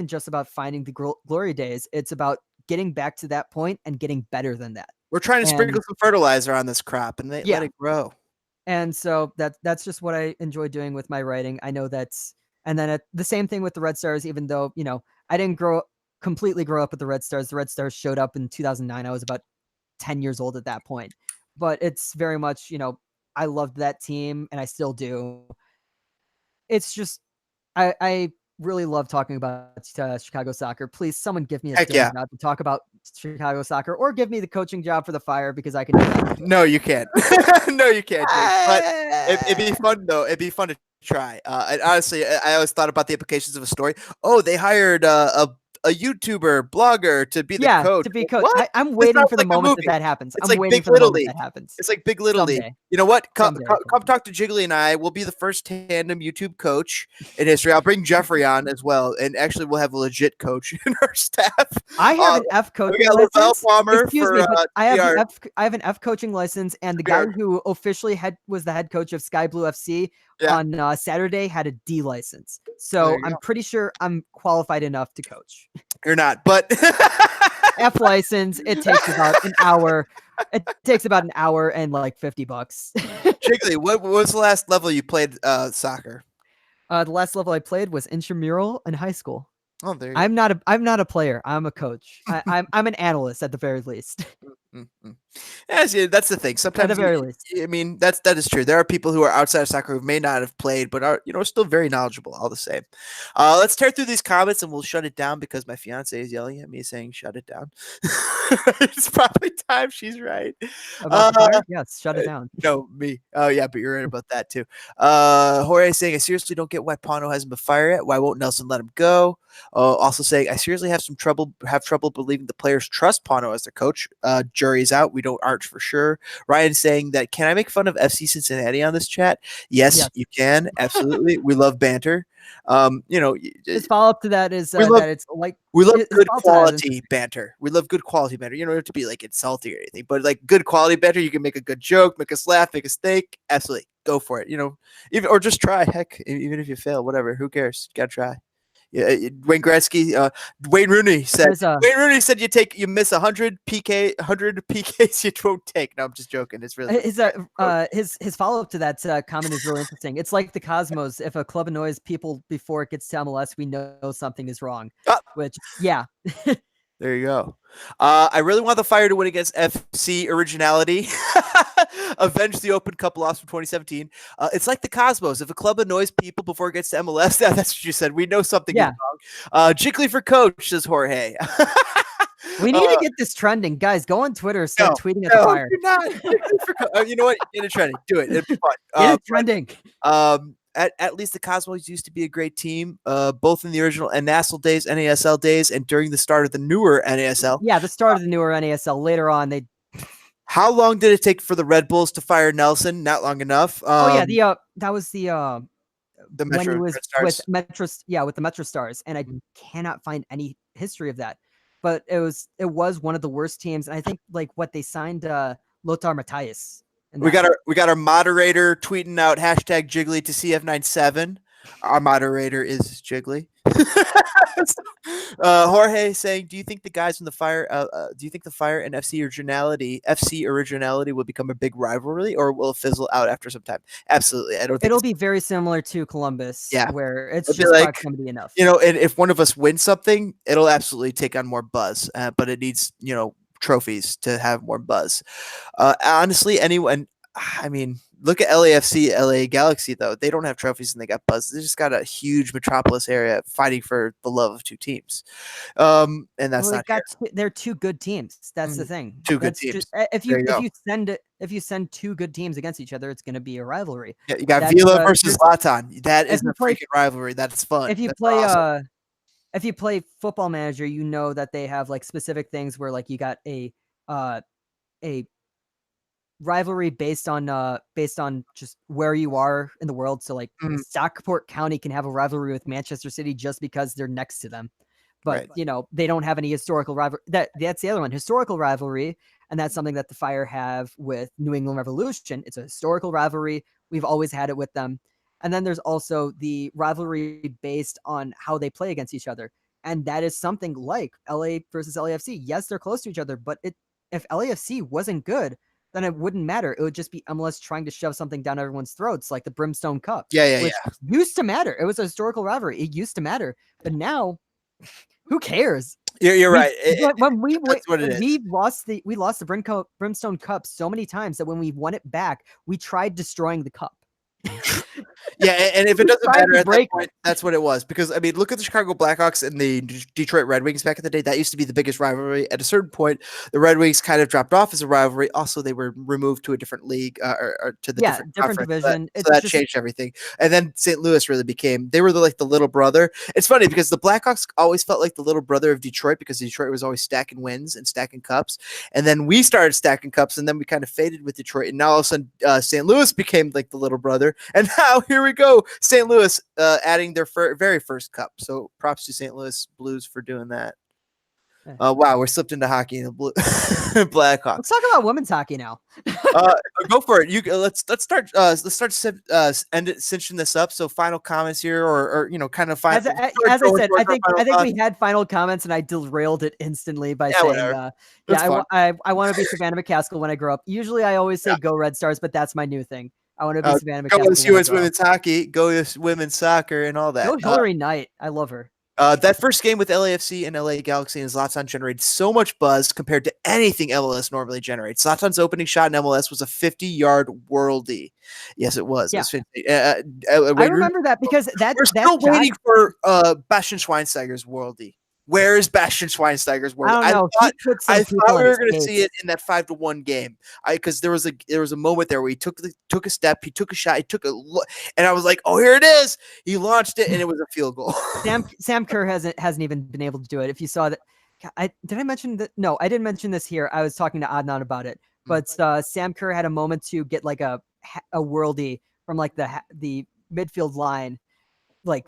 just about finding the glory days. It's about getting back to that point and getting better than that. We're trying to sprinkle some fertilizer on this crop and let it grow. And so that's just what I enjoy doing with my writing. I know and then the same thing with the Red Stars, even though, I didn't completely grow up with the Red Stars. The Red Stars showed up in 2009. I was about 10 years old at that point, but it's very much, I loved that team and I still do. It's just, I really love talking about Chicago soccer. Please, someone give me a job to talk about Chicago soccer, or give me the coaching job for the Fire, because I can do that. No, you can't. No, you can't. But it'd be fun though. It'd be fun to try. And honestly, I always thought about the implications of a story. Oh, they hired a YouTuber, blogger to be the coach. To be coach. I'm waiting for the moment that happens. I'm waiting for the moment that happens. It's like Big Little League. You know what? Come talk to Jiggly and I. We'll be the first tandem YouTube coach in history. I'll bring Jeffrey on as well, and actually we'll have a legit coach in our staff. I have an F coaching license. Excuse me, but I have an F coaching license, and the guy who officially was the head coach of Sky Blue FC on Saturday had a D license. So I'm pretty sure I'm qualified enough to coach. You're not, but F license. It takes about an hour. It takes about an hour and like $50. Jiggly, what was the last level you played soccer? The last level I played was intramural in high school. Oh, there you I'm not a player. I'm a coach. I'm an analyst at the very least. Yeah, that's the thing. Sometimes, at the very least, I mean, that is true. There are people who are outside of soccer who may not have played, but are still very knowledgeable all the same. Let's tear through these comments and we'll shut it down because my fiance is yelling at me saying, "Shut it down." It's probably time. She's right. Yes, shut it down. No, me. Oh yeah, but you're right about that too. Jorge saying, "I seriously don't get why Pauno hasn't been fired yet. Why won't Nelson let him go?" Also saying, "I seriously have trouble believing the players trust Pauno as their coach. Jury's out. We aren't for sure." Ryan saying that, "Can I make fun of FC Cincinnati on this chat?" Yes. You can. Absolutely. We love banter. His follow up to that is that it's like we love good quality banter. We love good quality banter. You don't have to be like insulting or anything, but like good quality banter. You can make a good joke, make us laugh, make us think. Absolutely, go for it. Even or just try. Heck, even if you fail, whatever. Who cares? You gotta try. Yeah, Wayne Gretzky, Wayne Rooney said. Wayne Rooney said you miss 100 PKs you won't take. No, I'm just joking. It's really his follow up to that comment is really interesting. It's like the Cosmos. If a club annoys people before it gets to MLS, we know something is wrong. Which, yeah. There you go. I really want the Fire to win against FC Originality. Avenge the Open Cup loss from 2017. It's like the Cosmos. If a club annoys people before it gets to MLS, that's what you said. We know something is wrong. Jiggly for coach, says Jorge. We need to get this trending. Guys, go on Twitter, start tweeting at the Fire. You're not. You know what? Get it trending. Do it. It'll be fun. Get it trending. At least the Cosmos used to be a great team, both in the original NASL days, NASL days, and during the start of the newer NASL. Yeah, the start of the newer NASL. Later on, they. How long did it take for the Red Bulls to fire Nelson? Not long enough. That was the Metro when he was Stars. with the Metro Stars, and I cannot find any history of that. But it was one of the worst teams, and I think what they signed Lothar Matthäus. We got our moderator tweeting out #Jiggly to CF97. Our moderator is Jiggly. Jorge saying, "Do you think the guys in the Fire? Do you think the Fire and FC Originality will become a big rivalry, or will it fizzle out after some time?" Absolutely, I don't think it'll be very similar to Columbus. Yeah, where it's just proximity enough. And if one of us wins something, it'll absolutely take on more buzz. But it needs trophies to have more buzz. Honestly, anyone. I mean, look at LAFC, LA Galaxy, though. They don't have trophies and they got buzz. They just got a huge metropolis area fighting for the love of two teams. And that's they're two good teams. That's the thing. Two good teams. If you send two good teams against each other, it's going to be a rivalry. Yeah, you got Vila versus Zlatan. That is a freaking rivalry. That's fun. If you play awesome. If you play Football Manager, you know that they have specific things where you got a rivalry based on just where you are in the world. So Stockport County can have a rivalry with Manchester City just because they're next to them, but they don't have any historical rivalry. That's the other one, historical rivalry, and that's something that the Fire have with New England Revolution. It's a historical rivalry. We've always had it with them, And then there's also the rivalry based on how they play against each other. And that is something like LA versus LAFC. Yes, they're close to each other, but if LAFC wasn't good, then it wouldn't matter. It would just be MLS trying to shove something down everyone's throats, like the Brimstone Cup. Which used to matter. It was a historical rivalry. It used to matter. But now, who cares? You're right. That's what it is. We lost the Brimstone Cup so many times that when we won it back, we tried destroying the cup. Yeah, and if it doesn't matter at that point, that's what it was. Because, I mean, look at the Chicago Blackhawks and the Detroit Red Wings back in the day. That used to be the biggest rivalry. At a certain point, the Red Wings kind of dropped off as a rivalry. Also, they were removed to a different league or to the different division. So that changed everything. And then St. Louis really they were like the little brother. It's funny because the Blackhawks always felt like the little brother of Detroit because Detroit was always stacking wins and stacking cups. And then we started stacking cups, and then we kind of faded with Detroit. And now all of a sudden, St. Louis became like the little brother. And now here we go. St. Louis adding their very first cup. So props to St. Louis Blues for doing that. Wow, we're slipped into hockey and the Blackhawks. Let's talk about women's hockey now. Go for it. Let's start cinching this up. So final comments here, or kind of final. As I said, I think we had final comments, and I derailed it instantly by saying, I want to be Savannah McCaskill when I grow up. Usually, I always say go Red Stars, but that's my new thing. I want to be Savannah McCaskill. Go US women's hockey, go US women's soccer, and all that. Go Hillary Knight. I love her. That first game with LAFC and LA Galaxy and Zlatan generated so much buzz compared to anything MLS normally generates. Zlatan's opening shot in MLS was a 50-yard worldie. Yes, it was. Yeah. It was I remember that because we're still waiting for Bastian Schweinsteiger's worldie. Where is Bastian Schweinsteiger's world? I thought we were going to see it in that 5-1 game. Because there was a moment there where he took a step, he took a shot, he took a look, and I was like, oh, here it is. He launched it, and it was a field goal. Sam Kerr hasn't even been able to do it. If you saw that, did I mention that? No, I didn't mention this here. I was talking to Adnan about it, but Sam Kerr had a moment to get like a worldie from like the midfield line, like.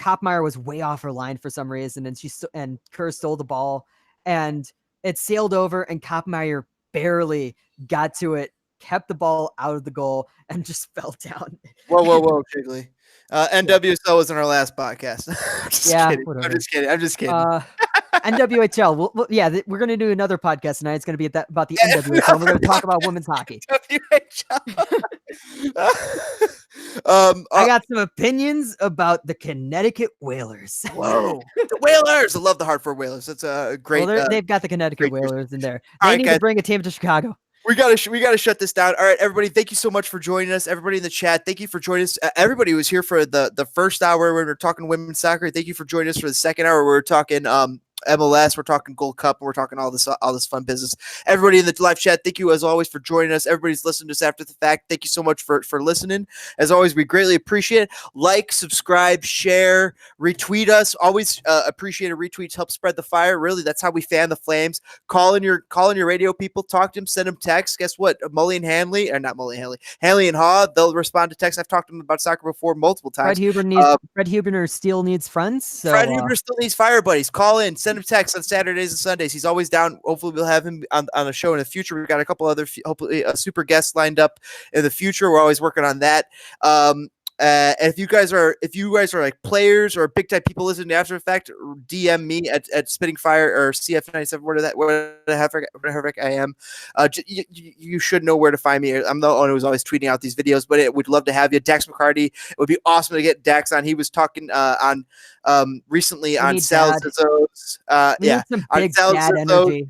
Kopmeyer was way off her line for some reason, and Kerr stole the ball, and it sailed over, and Kopmeyer barely got to it, kept the ball out of the goal, and just fell down. Whoa, Jiggly. NWSL was in our last podcast. Whatever. I'm just kidding. NWHL. We're going to do another podcast tonight. It's going to be about the NWHL. We're going to talk about women's hockey. I got some opinions about the Connecticut Whalers. Whoa, the Whalers! I love the Hartford Whalers. That's a great. Well, they've got the Connecticut Whalers in there. They need to bring a team to Chicago. We gotta shut this down. All right, everybody. Thank you so much for joining us. Everybody in the chat, thank you for joining us. Everybody who was here for the first hour when we were talking women's soccer. Thank you for joining us for the second hour. We're talking MLS, we're talking Gold Cup, and we're talking all this fun business. Everybody in the live chat, thank you as always for joining us. Everybody's listening to us after the fact. Thank you so much for listening. As always, we greatly appreciate it. Like, subscribe, share, retweet us. Always appreciate a retweet to help spread the fire. Really, that's how we fan the flames. Call in your radio people, talk to them, send them texts. Guess what? Hanley and Haw, they'll respond to texts. I've talked to them about soccer before multiple times. Fred Huebner still needs friends. So, Fred Huebner still needs fire buddies. Call in, send him text on Saturdays and Sundays. He's always down. Hopefully we'll have him on the show in the future. We've got a couple other hopefully super guests lined up in the future. We're always working on that. And if you guys are like players or big time people listening to After Effect, DM me at Spitting Fire or CF97, whatever I am. You should know where to find me. I'm the one who's always tweeting out these videos, but we'd love to have you. Dax McCarty. It would be awesome to get Dax on. He was talking on recently on Salazar's on Salazar's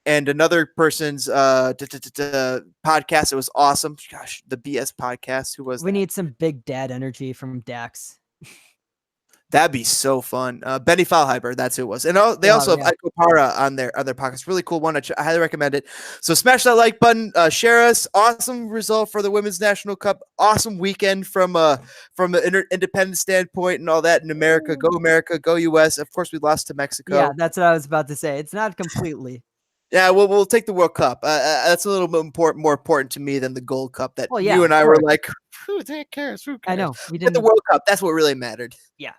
and another person's podcast. It was awesome. Gosh, the BS podcast. We need some big dad energy from Dax. That'd be so fun. Benny Fallheiber, that's who it was. And they also have Echo Para on their podcast. Really cool one. I highly recommend it. So smash that like button. Share us. Awesome result for the Women's National Cup. Awesome weekend from an independent standpoint and all that in America. Go America. Go US. Of course, we lost to Mexico. Yeah, that's what I was about to say. It's not completely. Yeah, we'll take the World Cup. That's a little bit more important to me than the Gold Cup that you and I were like, who cares? I know. We didn't. The World Cup, that's what really mattered. Yeah.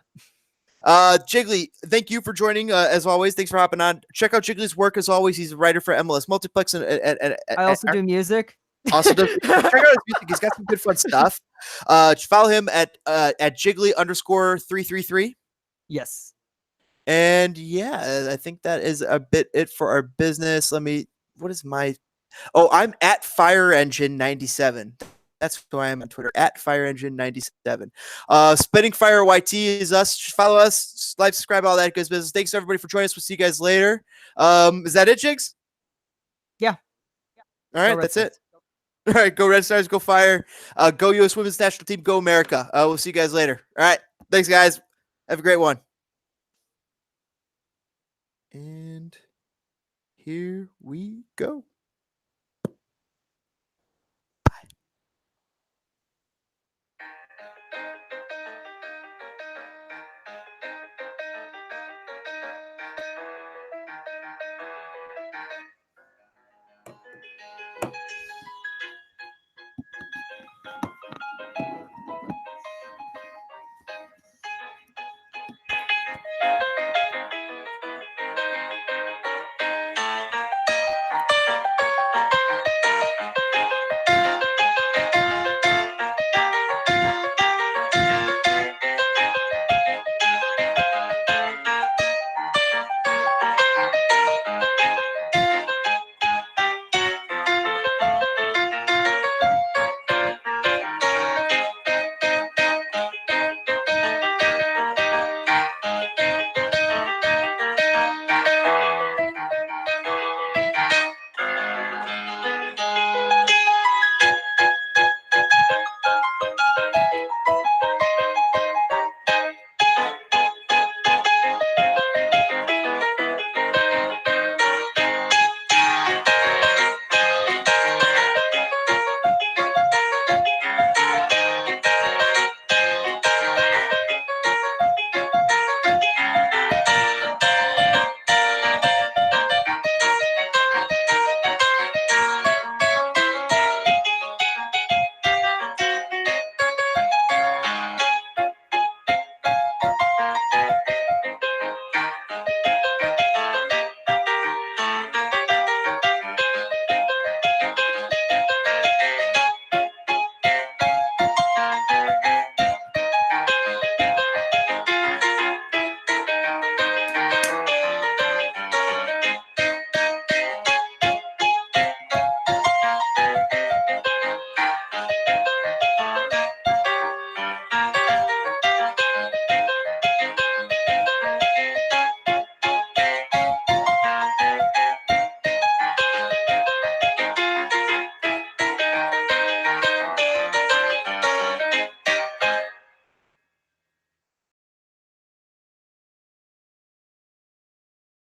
Jiggly, thank you for joining, as always. Thanks for hopping on. Check out Jiggly's work, as always. He's a writer for MLS Multiplex. And I also do music. Also, check out his music. He's got some good fun stuff. Follow him at Jiggly _333. Yes. And yeah, I think that is a bit it for our business. What is my? Oh, I'm at Fire Engine 97. That's who I am on Twitter, at Fire Engine 97. Spitting Fire YT is us. Follow us, like, subscribe, all that good business. Thanks everybody for joining us. We'll see you guys later. Is that it, Jigs? Yeah. All right, that's it. All right, go Red Stars, go Fire, go U.S. Women's National Team, go America. We'll see you guys later. All right, thanks, guys. Have a great one. And here we go.